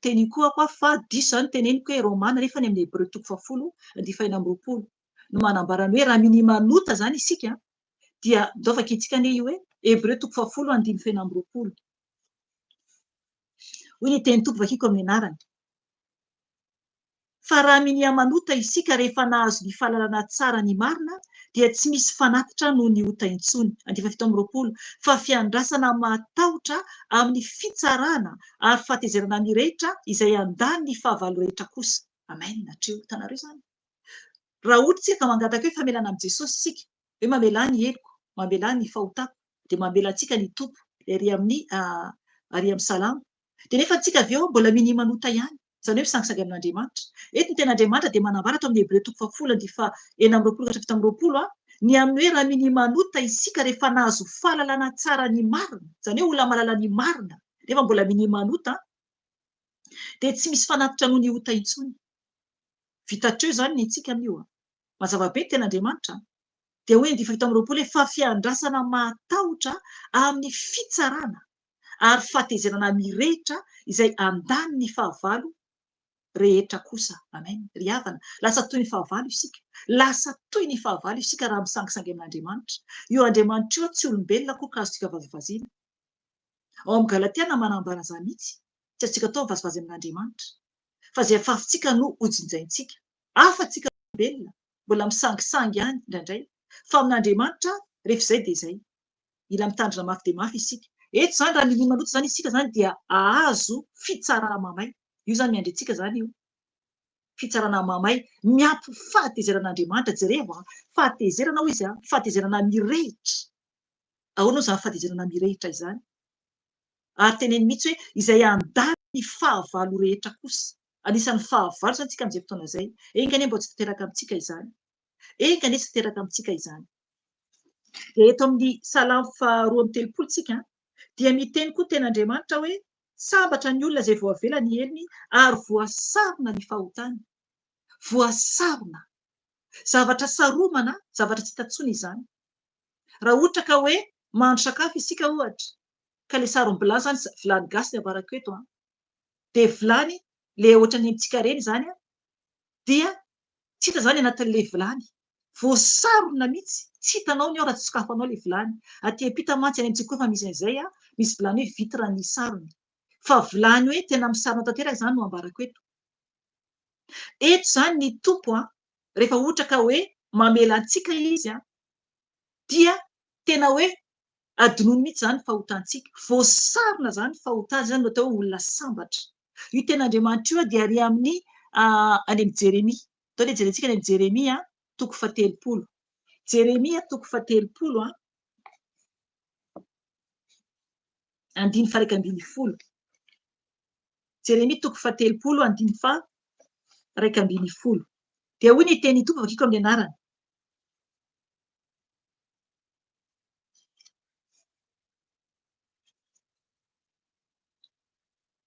teny koa fa diso zany teneniko hoe Romana nefa ny amin'ny Hebreo 10:20 no manambara ny hoe raha miny manota zany isika dia ndao vakintsika anie io hoe Hebreo 10:20 hoy ny teny tompo vakiko amin'ny anarany. Fa raha miny manota isika rehefa nahazo ny fahalalana tsara ny marina dia tsy misy fanatitra no ny ota intsony. 17:20 fa fiandrasana matahotra amin'ny fitsarana ary fahatezerana mirehitra izay andany ny fahavalo rehetra kosa. Amen. Natreo hitanareo zany. Raha ohatra isika ka mangataka hoe famelana amin'ny Jesosy isika hoe mamela ny eloko, mamela ny fahotako dia mamela antsika ny tompo ary amin'ny salamo. Dia nefa antsika avy eo mbola miny manota ihany. Zany hoe misangisangy amin'Andriamanitra. Eto ny ten'Andriamanitra dia manambara ato amin'ny Hebreo 10:20 ny amin'ny hoe raha miny manota isika rehefa nahazo fahalalana tsara ny marina, zany hoe olona mahalala ny marina nefa mbola miny manota dia tsy misy fanatitra no ny ota intsony. Vitatreo zany ny antsika amin'io. Mazava be ny ten'Andriamanitra dia hoe 17:20 fa fiandrasana matahotra amin'ny fitsarana ary fahatezerana mirehitra izay andany ny fahavalo rehetra kosa. Amen. Ry havana, lasa toy ny fahavalo isika. Lasa toy ny fahavalo isika raha misangisangy amin'Andriamanitra. Io Andriamanitra io tsy olombelona koa ka azontsika vazovaziana. Ao amin'ny Galatiana manambara zany mihitsy, tsy azontsika atao mivazivazy amin'Andriamanitra fa izay afafontsika no hojinjaintsika. Afa-tsika olombelona mbola misangisangy ihany indraindray fa amin'Andriamanitra rehefa izay dia izay. Mila mitandrina mafy dia mafy isika. Eto zany raha miny manota zany isika zany dia ahazo fitsarana mamay. Io zany miandry zany io. Fitsarana mamay miampy fahatezeran'Andriamanitra. Jereo fahatezerana hoy izy fahatezerana mirehitra. Ahoana zany fahatezerana mirehitra izany? Ary teneny mihitsy hoe izay andany ny fahavalo rehetra kosa. Anisan'ny fahavalo zany tsika amin'izay fotoana izay. Enga anie mbo tsy tanteraka amintsika izany. Enga anie tsy tanteraka amintsika izany. Dia eto amin'ny salamo 2:30 tsika dia miteny koa ten'Andriamanitra hoe sambatra ny olona izay voavela ny elony ary voasarona ny fahotany. Voasarona. Zavatra saromana, zavatra tsy tantsony izany. Raha ohatra ka hoe mahandro sakafo isika ohatra ka le sarom-bilany zany vilany gasy ny avarako eto dia vilany le ohatra ny amintsika reny zany dia tsy hita zany anatin'ilay vilany. Voasarona mihitsy. Tsy hitanao ny ao raha tsy sokafanao ilay vilany. Aty ampita mantsy any amintsika koa fa misy an'izay misy vilany hoe vitra ny sarony. Fa vilany hoe tena misarona tanteraka zany no ambarako eto. Eto zany ny tompo rehefa ohatra ka hoe mamela antsika izy dia tena hoe adinono mihitsy zany fahotantsika. Voasarona zany fahotana zany no atao hoe olona sambatra. Io ten'Andriamanitra io dia ary amin'ny any amin'ny Jeremia. Atao hoe jerentsika any amin'ny Jeremia 3:30. Jeremia 3:30 andiny faha 1:10. Jeremia 3:30 andiny faha 1:10. Dia hoy ny teny tompo vakiko amin'ny anarany.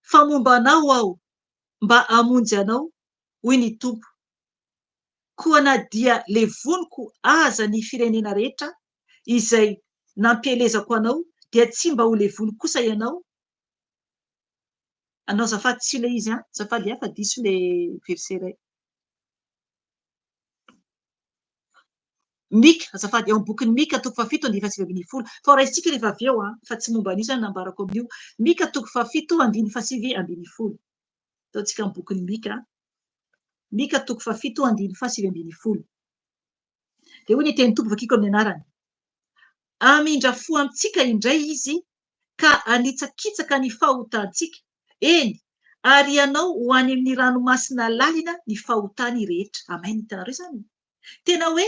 Fa momba anao aho mba hamonjy anao, hoy ny tompo. Koa na dia levoniko aza ny firenena rehetra izay nampielezako anao, dia tsy mba ho levony kosa ianao. Anao azafady tsy ilay izy azafady fa diso ilay verset iray. Mika azafady eo amin'ny bokin'ny Mika 7:7-10. Fa raisitsika rehefa avy eo fa tsy momba an'io zany nambarako amin'io. Mika 7:7-10. Ataontsika amin'ny bokin'ny Mika. Mika 7:7-10. Dia hoy ny teny tompo vakiko amin'ny anarany. Amindra fo amintsika indray izy ka anitsakitsaka ny fahotantsika. Eny, ary ianao ho any amin'ny ranomasina lalina ny fahotany rehetra. Amen. Hitanareo zany. Tena hoe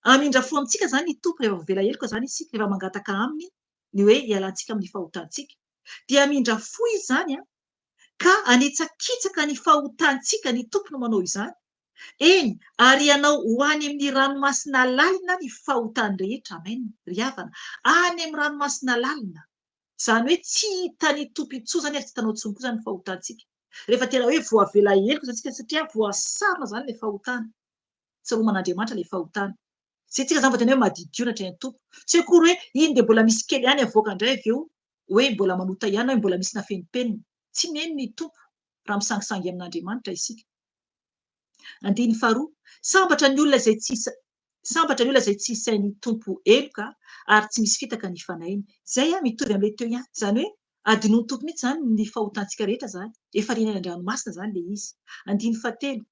amindra fo amintsika zany ny tompo rehefa vela heloka zany isika rehefa mangataka aminy ny hoe hialantsika amin'ny fahotantsika. Dia amindra fo izy zany ka anitsakitsaka ny fahotantsika ny tompo no manao izany. Eny, ary ianao ho any amin'ny ranomasina lalina ny fahotany rehetra. Amen. Ry havana, any amin'ny ranomasina lalina. Zany hoe tsy hitan'ny tompo intsony zany ary tsy hitanao intsony koa zany fahotantsika. Rehefa tena hoe voavela heloka zatsika satria voasarona zany ilay fahotana. Tsaroman'Andriamanitra ilay fahotana. Zay tsika zany vao tena hoe madidio natray ny tompo. Tsy akory hoe iny dia mbola misy kely ihany avoaka indray avy eo hoe mbola manota ihany hoe mbola misy nafenipeniny. Tsy miheno ny tompo raha misangisangy amin'Andriamanitra isika. Andiny faharoa, sambatra ny olona izay tsy isain'ny tompo eloka ary tsy misy fitaka ny fanainy. Zay mitovy amin'ilay teo ihany. Zany hoe adinono tompo mihitsy zany ny fahotantsika rehetra zany. Efa rian'ny ranomasina zany ilay izy. Andiny fahatelo,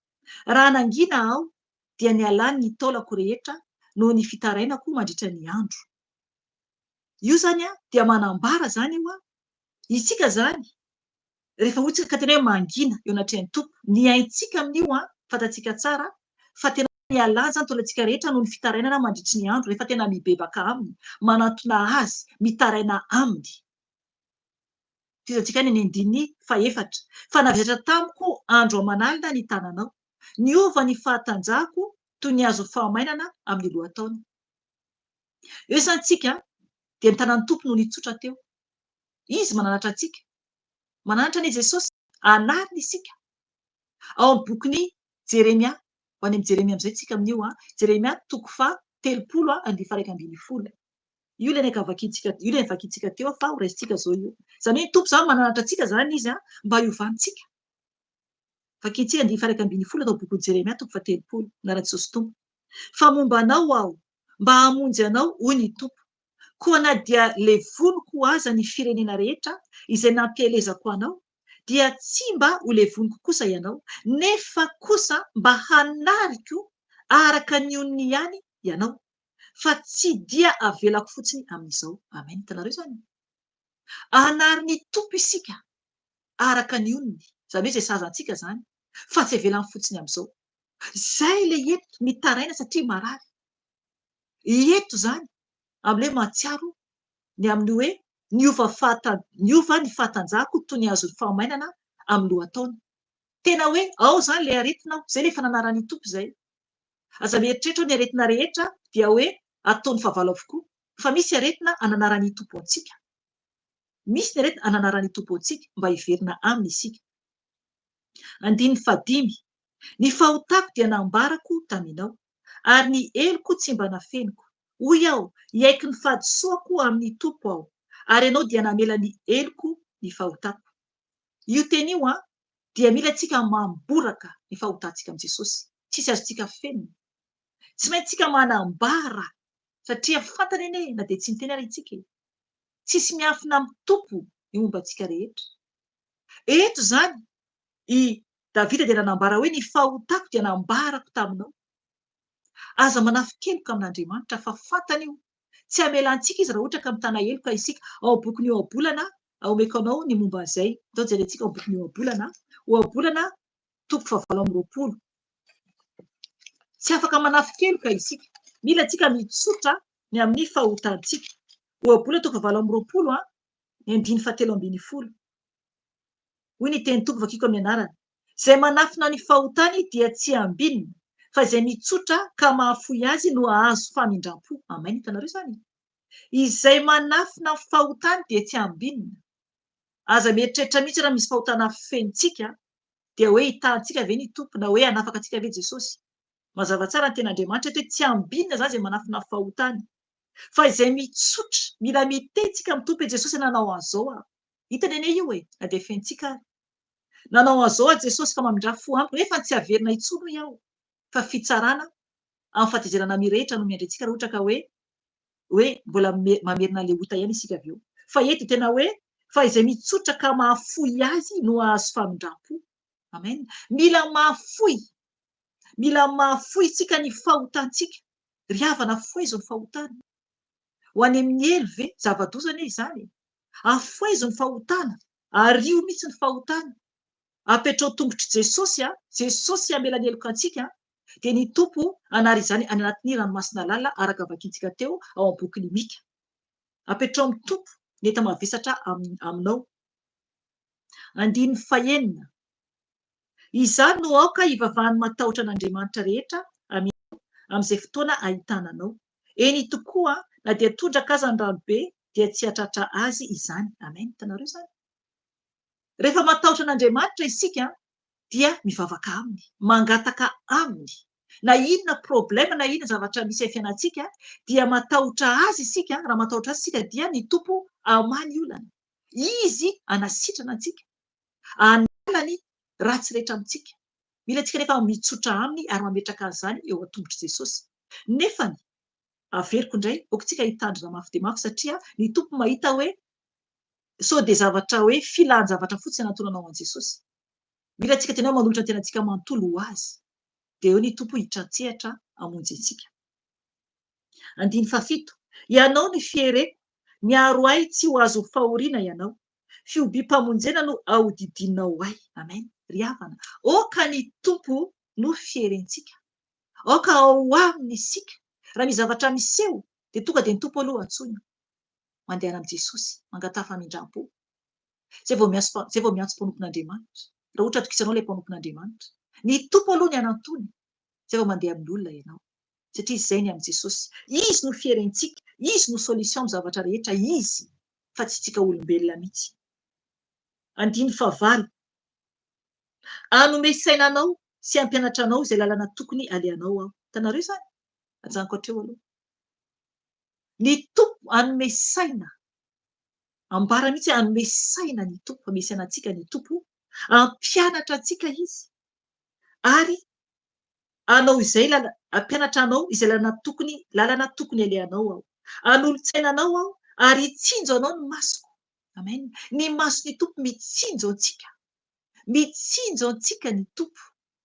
raha nangina aho dia ny alany ny taolako rehetra noho ny fitarainako mandritra ny andro. Io zany dia manambara zany io isika zany rehefa ohatra ka tena hoe mangina eo anatrehan'ny tompo, ny aintsika amin'io fantatsika tsara fa tena ny alany zany taolantsika rehetra noho ny fitarainana mandritry ny andro rehefa tena mibebaka aminy, manantona azy, mitaraina aminy. Fizantsika any andiny fahaefatra, fa navizatra tamiko andro aman'alina ny tananao, niova ny fahatanjahako toy ny azo fahamainana amin'ny lohataony. Eo zany tsika dia ny tanan'ny tompo no nitsotra teo. Izy mananatra antsika. Mananatra ny Jesosy anarina isika. Ao amin'ny bokin'ny Jeremia, ho any amin'ny Jeremia amin'izay tsika amin'io Jeremia 3:30-1:10. Io ilay vakintsika teo fa ho raisitsika zao io. Zany hoe tompo zany mananatra antsika zany izy mba hiovantsika. Vakintsika 1:10 atao bokin'ny Jeremia 3:30 anaran'i Jesosy tompo. Fa momba anao aho mba hamonjy anao, hoy ny tompo. Koa na dia levoniko aza ny firenena rehetra izay nampielezako anao, dia tsy mba ho levoniko kosa ianao, nefa kosa mba hanariko araka ny onony ihany ianao, fa tsy dia avelako fotsiny amin'izao. Amen. Hitanareo zany. Anarin'ny tompo isika araka ny onony. Zany hoe izay sazantsika zany, fa tsy avelany fotsiny amin'izao. Zay ilay eto mitaraina satria marary. Eto zany amin'ilay mahatsiaro ny amin'ny hoe niova ny fahatanjahako toy ny azo fahamainana amin'ny lohataony. Tena hoe ao zany ilay aretinao, zay ilay fananaran'ny tompo zay. Aza mieritreritra ny aretina rehetra dia hoe ataony fahavalo avokoa, fa misy aretina ananaran'ny tompo antsika. Misy ny aretina ananaran'ny tompo antsika mba hiverina aminy isika. Andiny fahadimy, ny fahotako dia nambarako taminao, ary ny eloko tsy mba nafeniko. Hoy aho, hiaiky ny fahadisoako amin'ny tompo aho, ary ianao dia namela ny eloko ny fahotako. Io teny io dia mila tsika mamboraka ny fahotantsika amin'i Jesosy. Tsisy azontsika fenina. Tsy maintsy tsika manambara satria fantany anie na dia tsy miteny ary itsika. Tsisy miafina amin'ny tompo ny momba antsika rehetra. Eto zany Davida dia nanambara hoe ny fahotako dia nambarako taminao. Aza manafikeloka amin'Andriamanitra fa fantany io. Tsy hamelantsika izy raha ohatra ka mitana heloka isika ao boky ny ohabolana omeko anao ny momba an'izay. Atao jerentsika ao boky ny ohabolana toko 7:20. Tsy afaka manafikeloka isika. Mila antsika mitsotra ny amin'ny fahotantsika. Ohabolana toko 7:20 ny 7:17. Hoy ny teny Tompo vakiko amin'ny anarany. Izay manafina ny fahotany dia tsy ambinina, fa izay mitsotra ka mahafoy azy no ahazo famindram-po. Amen. Hitanareo izany. Izay manafina ny fahotany dia tsy ambinina. Aza mieritreritra mihitsy raha misy fahotana fentsika dia hoe hitantsika ve ny Tompo na hoe hanafaka antsika ve Jesosy. Mazava tsara ny ten'Andriamanitra hoe tsy ambinina zany izay manafina fahotany. Fa izay mitsotra, mila mitentsika amin'ny Tompo Jesosy nanao an'izao aho. Hitany anie io na dia fentsika ary. Nanao an'izao a Jesosy ka mamindra fo amiko nefa tsy averina intsony iaho. Fa fitsarana amin'ny fahatezerana mirehitra no miandry antsika raha ohatra ka hoe mbola mamerina le ota ihany isika avy eo. Fa eto tena hoe fa izay mitsotra ka mahafoy azy no ahazo famindram-po. Amen. Mila mahafoy tsika ny fahotantsika. Ry havana foizo ny fahotana. Ho any amin'ny elo ve zava-doza anie izany. Afoizo ny fahotana. Ario mihitsy ny fahotana. Apetrao tongotry Jesosy Jesosy amela ny heloka antsika dia ny Tompo anary izany any anatin'ny ranomasina lalina araka vakintsika teo ao amin'ny boky ny Mika. Apetrao amin'ny Tompo ny enta mavesatra aminao. 9. Izany no aoka ivavahan'ny matahotra an'Andriamanitra rehetra amin'izay fotoana ahitananao. Eny tokoa na dia tondraka aza ny ranobe dia tsy hatratra azy izany. Amen. Hitanareo izany. Rehefa matahotra an'Andriamanitra isika dia mivavaka aminy, mangataka aminy. Na inona problema na inona zavatra misy amin'ny fiainantsika dia matahotra azy isika. Raha matahotra azy isika dia ny Tompo amaly olana. Izy anasitrana antsika. Analany ratsy rehetra amintsika. Mila antsika rehefa mitsotra aminy ary mametraka an'izany eo an-tongotry Jesosy. Nefany averiko indray aokantsika hitandrina mafy dia mafy satria ny Tompo mahita hoe sao dia zavatra hoe filan-javatra fotsiny anantonanao an' Jesosy. Mila antsika tena manolotra ny tenantsika manontolo ho azy. Dia eo ny Tompo hitratsehatra hamonjy antsika. 7. Ianao ny fiereko, miaro ahy tsy ho azo fahoriana ianao. Fihobi-pamonjena no ahodidinao ahy. Amen. Ry havana. Oka ny Tompo no fierentsika. Oka ao aminy isika. Raha misy zavatra miseho dia tonga dia ny Tompo aloha antsoina. Mandeha amin'i Jesosy, mangataha famindram-po. Zay vao miantso mpanompon'Andriamanitra. Raha ohatra tokisanao ilay mpanompon'Andriamanitra. Ny Tompo aloha ny anantony. Zay vao mandeha amin'ny olona ianao. Satria izay ny amin'i Jesosy. Izy no fierentsika. Izy no solution amin'ny zavatra rehetra. Izy. Fa tsy tsika olombelona mihitsy. 9. Hanome sainanao sy hampianatra anao izay lalana tokony alehanao aho. Hitanareo izany? Ajanoko hatreo aloha. Ny Tompo hanome saina. Ambara mihitsy hanome saina ny Tompo. Hamesy anantsika ny Tompo. Hampianatra antsika izy. Ary anao izay hampianatra anao izay lalana tokony alehanao aho. Hanolo-tsaina anao aho ary hitsinjo anao ny masoko. Amen. Ny mason'ny Tompo mitsinjo antsika. Mitsinjo antsika ny Tompo.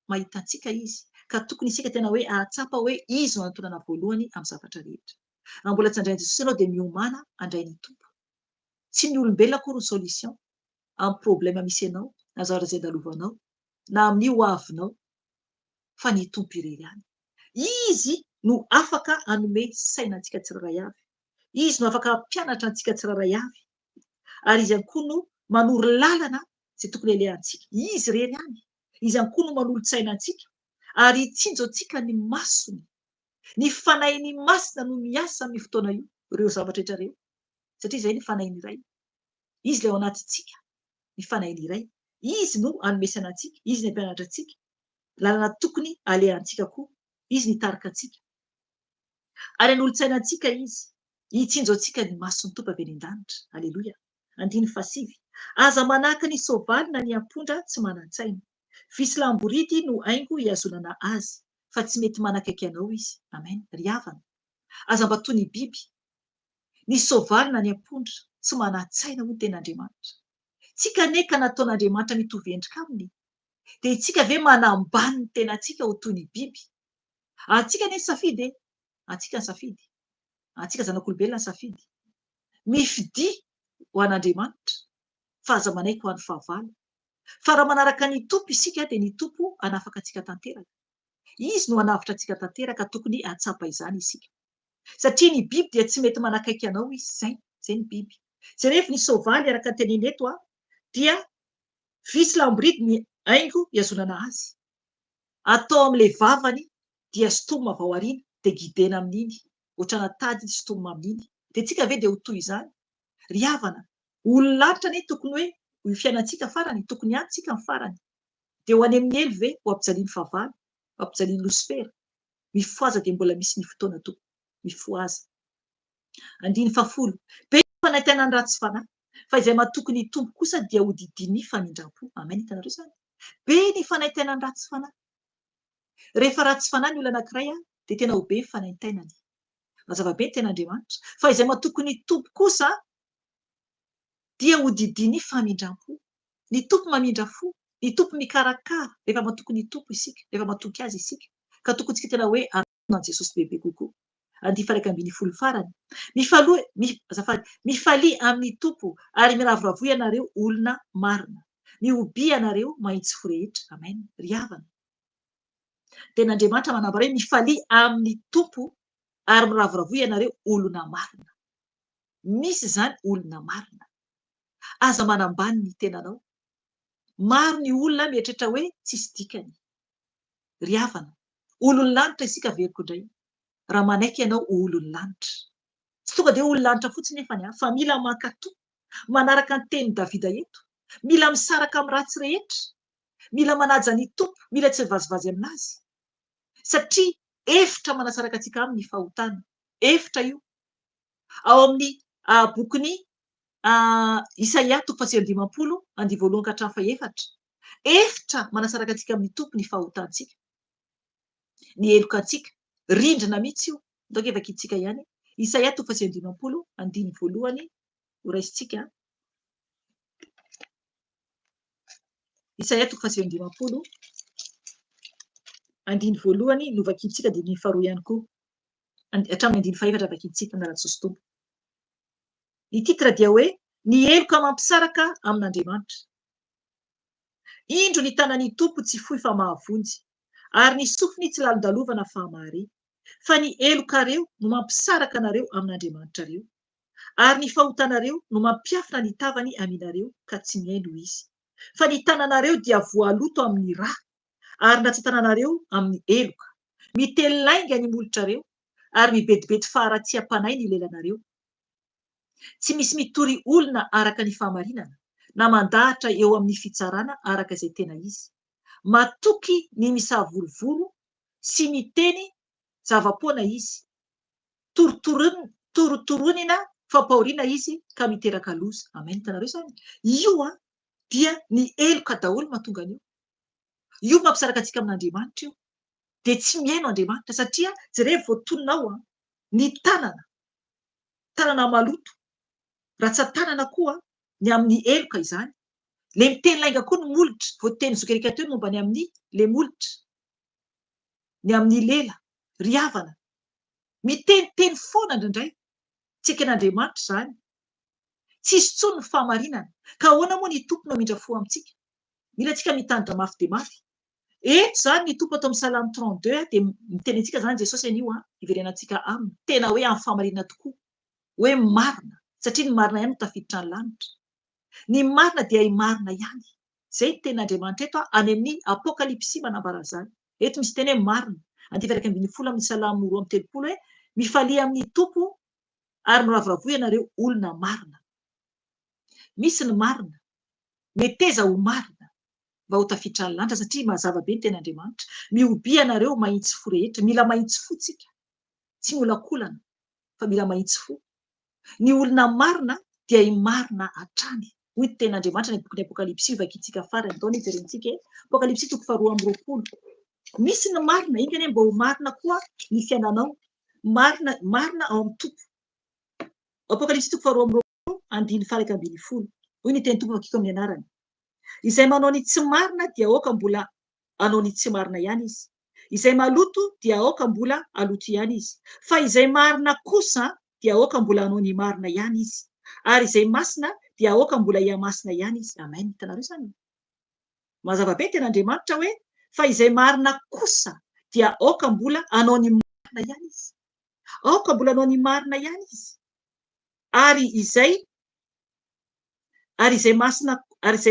Mahita antsika izy. Ka tokony isika tena hoe ahatsapa hoe izy no antonana voalohany amin'ny zavatra rehetra. Raha mbola tsy handray Jesosy ianao dia miomana handray ny Tompo. Tsy ny olombelona akory ny solution amin'ny problema misy ianao, na zavatra izay andalovanao, na amin'ny ho avinao, fa ny Tompo irery ihany. Izy no afaka hanome saina antsika tsiraray avy. Izy no afaka hampianatra antsika tsiraray avy. Ary izy ihany koa no manoro lalana izay tokony alehantsika. Izy irery ihany. Izy ihany koa no manolo-tsaina antsika. Ary hitsinjo antsika ny masony. Ny fanahin'ny masina no miasa amin'ny fotoana io. Ireo zavatra rehetra ireo. Satria izay ny fanahiny iray. Izy ilay ao anatintsika. Ny fanahiny iray. Izy no hanomesana antsika. Izy no hampianatra antsika. Lalana tokony alehantsika koa. Izy nitarika antsika. Ary hanolo-tsaina antsika izy. Hitsinjo antsika ny mason'ny Tompo avy eny an-danitra. Aleloia. 7. Aza manahaka ny soavaly na ny ampondra tsy manan-tsaina. Visy lamboridy no haingo hiazonana azy. Fa tsy mety manakaiky anao izy. Amen. Ry havana. Aza mba toy ny biby. Ny soavaly na ny ampondra tsy manan-tsaina hoy ny ten'Andriamanitra. Tsy kaneka nataon'Andriamanitra mitovy endrika aminy. dia itsika ve manambany ny tenantsika ho toy ny biby? Antsika anie safidy e, antsika ny safidy, antsika zanak'olombelona ny safidy. Mifidia ho an'Andriamanitra, fa aza manaiky ho an'ny fahavalo. Fa raha manaraka ny tompo isika dia ny tompo hanafaka antsika tanteraka. Izy no hanavitra antsika tanteraka, tokony hatsapa izany isika. Satria ny biby dia tsy mety manakaiky anao izy, izay ny biby. Jerevy ny soavaly araka ny teneny eto dia visy lamboridi ny haingo hiazonana azy. Atao amin'ilay vavany dia stomina avy ao aoriana dia gidena amin'iny. Ohatrana tady stomina amin'iny. Dia tsika ve dia ho toy izany? Ry havana, olon-lanitra anie tokony hoe ho fiainantsika farany, tokony antsika ny farany. Dia ho any amin'ny elo ve ho ampijaliany fahavalo, ho ampijaliany losifera? Mifoaza dia mbola misy ny fotoana tompoko. Mifoaza. 10 be ny fanaitana ny ratsy fanahy, fa izay mahatoky ny tompo kosa dia ho didiny fanindram-po. Amen, hitanareo izany. Be ny fanaitana ny ratsy fanahy. Rehefa ratsy fanahy ny olona anankiray dia tena ho be ny fanaitainany. Mazava be ny ten'Andriamanitra. Fa izay mahatoky ny tompo kosa dia ho didiny famindram-po. Ny tompo mamindra fo, ny tompo mikarakara rehefa mahatoky ny tompo isika, rehefa mahatoky azy isika. Ka tokony tsika tena hoe anan Jesosy bebe kokoa. 11 farany. Mifalia amin'ny tompo ary miravoravo ianareo olona marina. Mihobi ianareo mahitsy fo rehetra. Amen. Ry havana. Ten'Andriamanitra manambara hoe mifalia amin'ny tompo ary miravoravo ianareo olona marina. Misy izany olona marina. Aza manambany ny tenanao. Maro ny olona mieritreritra hoe tsisy dikany. Ry havana. Olon-lanitra isika veriko indray. Raha manaiky ianao olon-lanitra. Tsy tonga dia olon-lanitra fotsiny nefa fa mila mankatoa, manaraka ny tenin'i Davida eto, mila misaraka amin'ny ratsy rehetra, mila manaja ny tompo, mila tsy vazivazy aminazy. Satria efitra manasaraka antsika amin'ny fahotana. Efitra io. Ao amin'ny bokiny Isaia 1:50. Efitra manasaraka antsika amin'ny tompo ny fahotantsika. Ny elokantsika. Rindrina mihitsy io. Ndao efa kitsika ihany. Isaia 1:50, andiny voalohany, horaisitsika. Isaia 1:50, andiny voalohany, no vakitsika dia ny faharoa ihany koa. Hatramin'ny andiny fahaefatra vakitsika na ratsy tompo. Ny titra dia hoe ny eloka mampisaraka amin'Andriamanitra. Indro ny tanan'ny tompo tsy fohy fa mahavonjy, ary ny sofiny tsy lalondalovana fa mahare. Fa ny elokareo no mampisaraka anareo amin'Andriamanitra reo, ary ny fahotanareo no mampiafina ny tavany aminareo ka tsy mihaino izy. Fa ny tananareo dia voaloto amin'ny rà, ary ratsan-tananareo amin'ny eloka. Mitelainga ny molotrareo, ary mibedibedy faharatsiam-panay ny lelanareo. Tsy misy mitory olona araka ny fahamarinana, na mandahatra eo amin'ny fitsarana araka izay tena izy. Matoky ny misavorovoro sy miteny zava-poana izy. Torotoronina fampahoriana izy ka miteraka loza. Amen. Hitanareo izany. Io dia ny eloka daholo mahatonga an'io. Io mampisaraka antsika amin'Andriamanitra io. Dia tsy mihaino Andriamanitra satria jerevy vao tononao ny tanana maloto. Ratsan-tanana koa ny amin'ny eloka izany. Le miteny lainga koa ny molotra. Vao teny zokerika teo momba ny amin'ny le molotra. Ny amin'ny lela. Ry havana. Miteniteny foana indraindray. Tsy eken'Andriamanitra izany. Tsisy intsony ny fahamarinana. Ka ahoana moa ny tompo no hamindra fo amintsika? Mila tsika mitandra mafy dia mafy. Eto izany ny tompo atao amin'ny Salamy 32 dia miteny antsika izany Jesosy anio iverenantsika aminy. Tena hoe amin'ny fahamarinana tokoa. Hoe marina. Satria ny marina ihany no tafiditra ny lanitra. Ny marina dia marina ihany. Izay ny ten'Andriamanitra eto any amin'ny Apokalipsy manambara izany. Eto misy teny hoe marina. 10 amin'ny Salamy 2:30 hoe mifalia amin'ny tompo ary miravoravo ianareo olona marina. Misy ny marina. Meteza ho marina mba ho tafiditra ny lanitra satria mazava be ny ten'Andriamanitra. Mihobi ianareo mahitsy fo rehetra. Mila mahitsy fo tsika. Tsy miolakolana fa mila mahitsy fo. Ny olona marina dia marina hatrany. Hoy ny ten'Andriamanitra ny bokin'ny Apokalipsy vakitsika farany. Ndao ny jerentsika Apokalipsy 2:20. Misy ny marina, ingany mba ho marina koa ny fiainanao. Marina ao amin'ny tompo. Apokalipsy 2:20, andiny faharoa ambin'ny folo. Hoy ny teny tompo vakiko amin'ny anarany. izay manao ny tsy marina dia aoka mbola anao ny tsy marina ihany izy. Izay maloto dia aoka mbola aloto ihany izy. Fa izay marina kosa dia aoka mbola anao ny marina ihany izy. Ary izay masina dia aoka mbola iamasina ihany izy. Amen. Hitanareo izany? Mazava be ten'Andriamanitra hoe fa izay marina kosa dia aoka mbola anao ny marina ihany izy. Aoka mbola anao ny marina ihany izy. Ary izay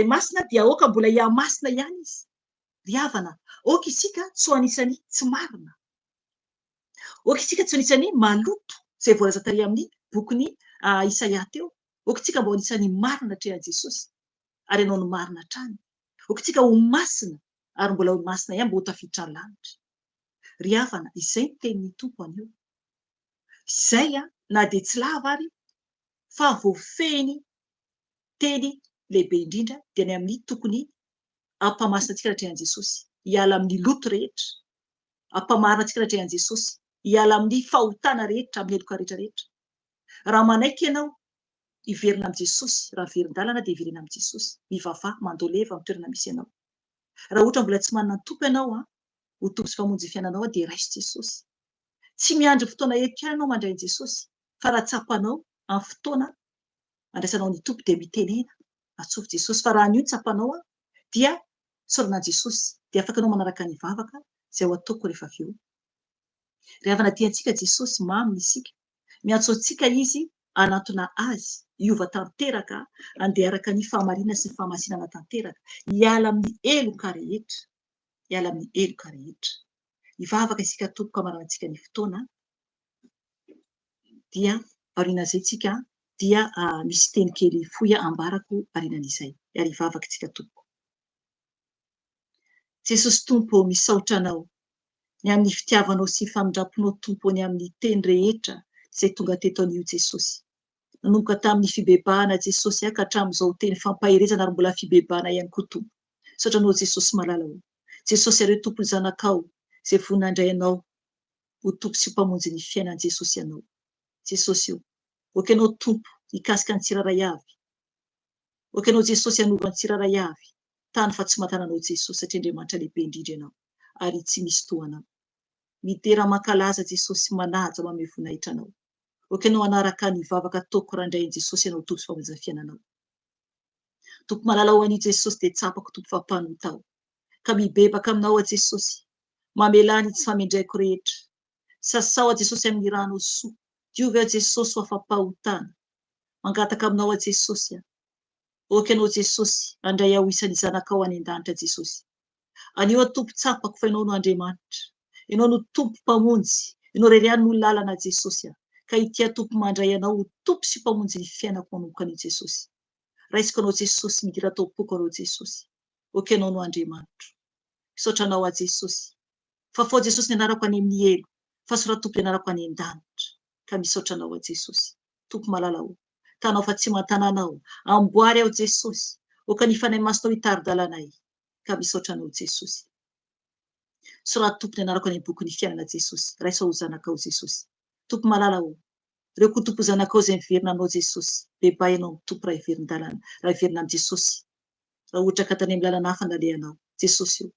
masina dia aoka mbola iamasina ihany izy. Ry havana, aoka isika tsy ho anisany tsy marina. Aoka isika tsy ho anisany maloto izay voalaza tary amin'ny bokin'ny Isaia teo. Aoka isika mbo anisany marina hatrehan'i Jesosy ary anao ny marina hatrany. Aoka isika ho masina ary mbola ho masina ihany mbo ho tafiditra ny lanitra. Ry havana, izay ny tenin'ny Tompo anio. Izay na dia tsy lava ary fa voafehiny teny lehibe indrindra dia ny amin'ny tokony ampamasina antsika hatrehan'i Jesosy. Hiala amin'ny loto rehetra. Ampamarina antsika hatrehan'i Jesosy. Hiala amin'ny fahotana rehetra, amin'ny heloka rehetra rehetra. Raha manaiky ianao hiverina amin'i Jesosy, raha verin-dalana dia hiverina amin'i Jesosy. Mivavaha, mandoleva amin'ny toerana misy ianao. Raha ohatra mbola tsy manana tompo ianao, ho tompo sy famonjy ny fiainanao dia raiso Jesosy. Tsy miandry fotoana eto ihany ianao mandray an'i Jesosy, fa raha tsapanao amin'ny fotoana andraisanao ny tompo dia mitenena, atsofi Jesosy. Fa raha anio ny tsapanao dia saorana Jesosy, dia afaka anao manaraka ny vavaka izay ho ataoko rehefa avy eo. Ry havana, tiantsika Jesosy mamina isika, miantso antsika izy hanantona azy, hiova tanteraka, andeha araka ny fahamarinana sy ny fahamasinana tanteraka, hiala amin'ny heloka rehetra, hiala amin'ny heloka rehetra. Hivavaka isika tompoka hamarana antsika ny fotoana, dia aorian'izay tsika dia misy teny kely fohy ambarako aorianan'izay, ary hivavaka isika tompoko. Jesosy Tompo, misaotra anao ny amin'ny fitiavanao sy famindraponao Tompo ny amin'ny teny rehetra izay tonga teto anio Jesosy. Nanomboka tamin'ny fibebahana Jesosy ka hatramin'izao teny fampaherezana ary mbola fibebahana ihany koa Tompo. Misaotra anao Jesosy malalao. Jesosy ireo tompony zanakao izay vonandray anao ho tompo sy mpamonjy ny fiainan'i Jesosy ianao. Jesosy io, oka ianao Tompo hikasika ny tsiraray avy. Oka ianao Jesosy hanova ny tsiraray avy. Tany fa tsy matananao Jesosy satria Andriamanitra lehibe indrindra ianao ary tsy misy tohanao. Midera mankalaza Jesosy, manaja manome voninahitra anao. Oka ianao hanaraka ny vavaka ataoko randrain'i Jesosy ianao tompo sy mpamonjy ny fiainanao. Tompo malalao an'i Jesosy dia tsapako Tompo fampanota aho. Ka mibebaka aminao a Jesosy, mamelany tsy famindraiko rehetra. Sasao a Jesosy amin'ny rano soa. Diovy a Jesosy ho afampahotana. Mangataka aminao a Jesosy aho. Oka ianao Jesosy, andray aho isan'ny zanakao any an-danitra Jesosy. Anio Tompo tsapako fa ianao no Andriamanitra. Ianao no Tompo mpamonjy. Ianao irery ihany no lalana Jesosy aho. Ka itia Tompo mandray anao ho tompo sy mpamonjy ny fiainako manomboka an'i Jesosy. Raisiko anao Jesosy, midira tao poko anao Jesosy. Oka ianao no Andriamanitra. Misaotra anao a Jesosy. Fa fao Jesosy ny anarako any amin'ny elo, fa sora Tompo ny anarako any an-danitra. Ka misaotra anao a Jesosy. Tompo malalao. Tanao fa tsy mantananao. Amboary aho Jesosy. Oka ny fanahy masonao hitari-dalanay. Ka misaotra anao Jesosy. Sora Tompo ny anarako any amin'ny bokin'ny fiainana Jesosy. Raisa ho zanakao Jesosy. Tompo malalao. Ireo koa tompo zanakao izay miverina aminao Jesosy. Bebahy ianao amin'ny tompo raha hiverin-dalana, raha hiverina amin'ny Jesosy. Raha ohatra ka tany amin'ny lalana hafa andalehanao. Jesosy io.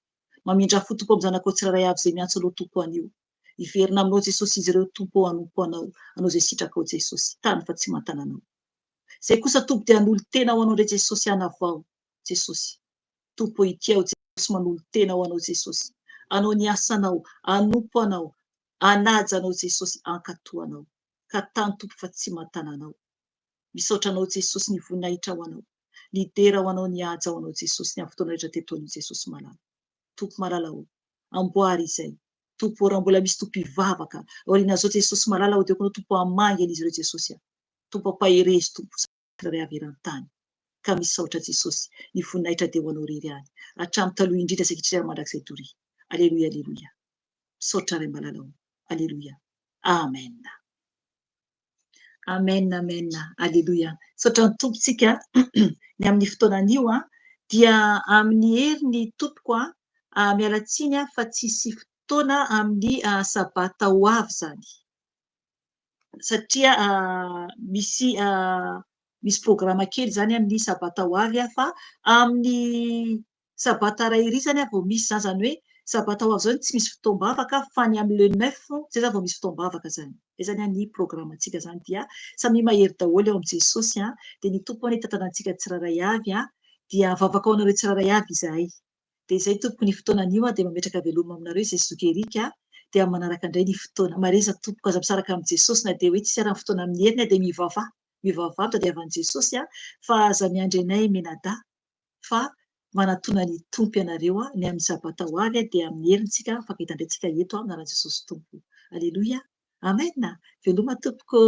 Mamindra fo tompo amin'ny zanakao tsiraray avy izay miantso anao tompo anio. Hiverina aminao Jesosy izy ireo tompo hanompo anao izay sitrakao Jesosy. Tany fa tsy mantananao. Izay kosa tompo dia hanolo tena ho anao indray Jesosy hanavao. Jesosy. Tompo itiao Jesosy manolo tena ho anao Jesosy. Anao ny asanao, hanompo anao, hanaja anao Jesosy, hankatoanao. Ka tany Tompo fa tsy mantananao. Misaotra anao Jesosy ny voninahitra ho anao. Ny dera ho anao, ny haja ho anao Jesosy, ny amin'ny fotoana rehetra teto anio Jesosy malala. Tompo malalao. Amboary izay. Tompo raha mbola misy tompo hivavaka. Aorian'izao Jesosy malala ho diakonao tompo hamangy an'izy ireo Jesosy. Tompo ampaherezy, tompo tsiraray avy eran-tany. Ka misaotra Jesosy ny voninahitra dia ho anao irery ihany. Hatramin'ny taloha indrindra ankehitriny mandrakizay tory. Aleluia, aleluia. Misaotra ray malalao. Aleluia. Amen. Amen, amen. Aleluia. Misaotra ny tompontsika ny amin'ny fotoanan'io dia amin'ny herin'ny tompoko mialatsiny fa tsisy fotoana amin'ny sabata ho avy zany. Satria misy misy programa kely zany amin'ny sabata ho avy fa amin'ny sabata ray iry zany vao misy zany zany hoe sabata ho avy zao tsy misy fotoam-bavaka fa ny amin'ny le 9 zay zany vao misy fotoam-bavaka zany. Zay zany ny programantsika zany dia samy mahery daholo eo amin'ny Jesosy dia ny tompony tantanantsika tsiraray avy dia vavaka ao anareo tsiraray avy izahay. Dia izay tompo ny fotoanan'io dia mametraka veloma aminareo izay zokerika dia manaraka indray ny fotoana mareza tompoko aza misaraka amin'ny Jesosy na dia hoe tsy arahany fotoana amin'ny heriny dia mivavah tadiavan'i Jesosy fa aza miandry anay menada fa manatona ny tompo ianareo ny amin'ny sabata ho avy dia amin'ny herintsika afaka hitandraitsika eto amin'anaran'i Jesosy tompo. Aleloia. Amen. Veloma tompoko.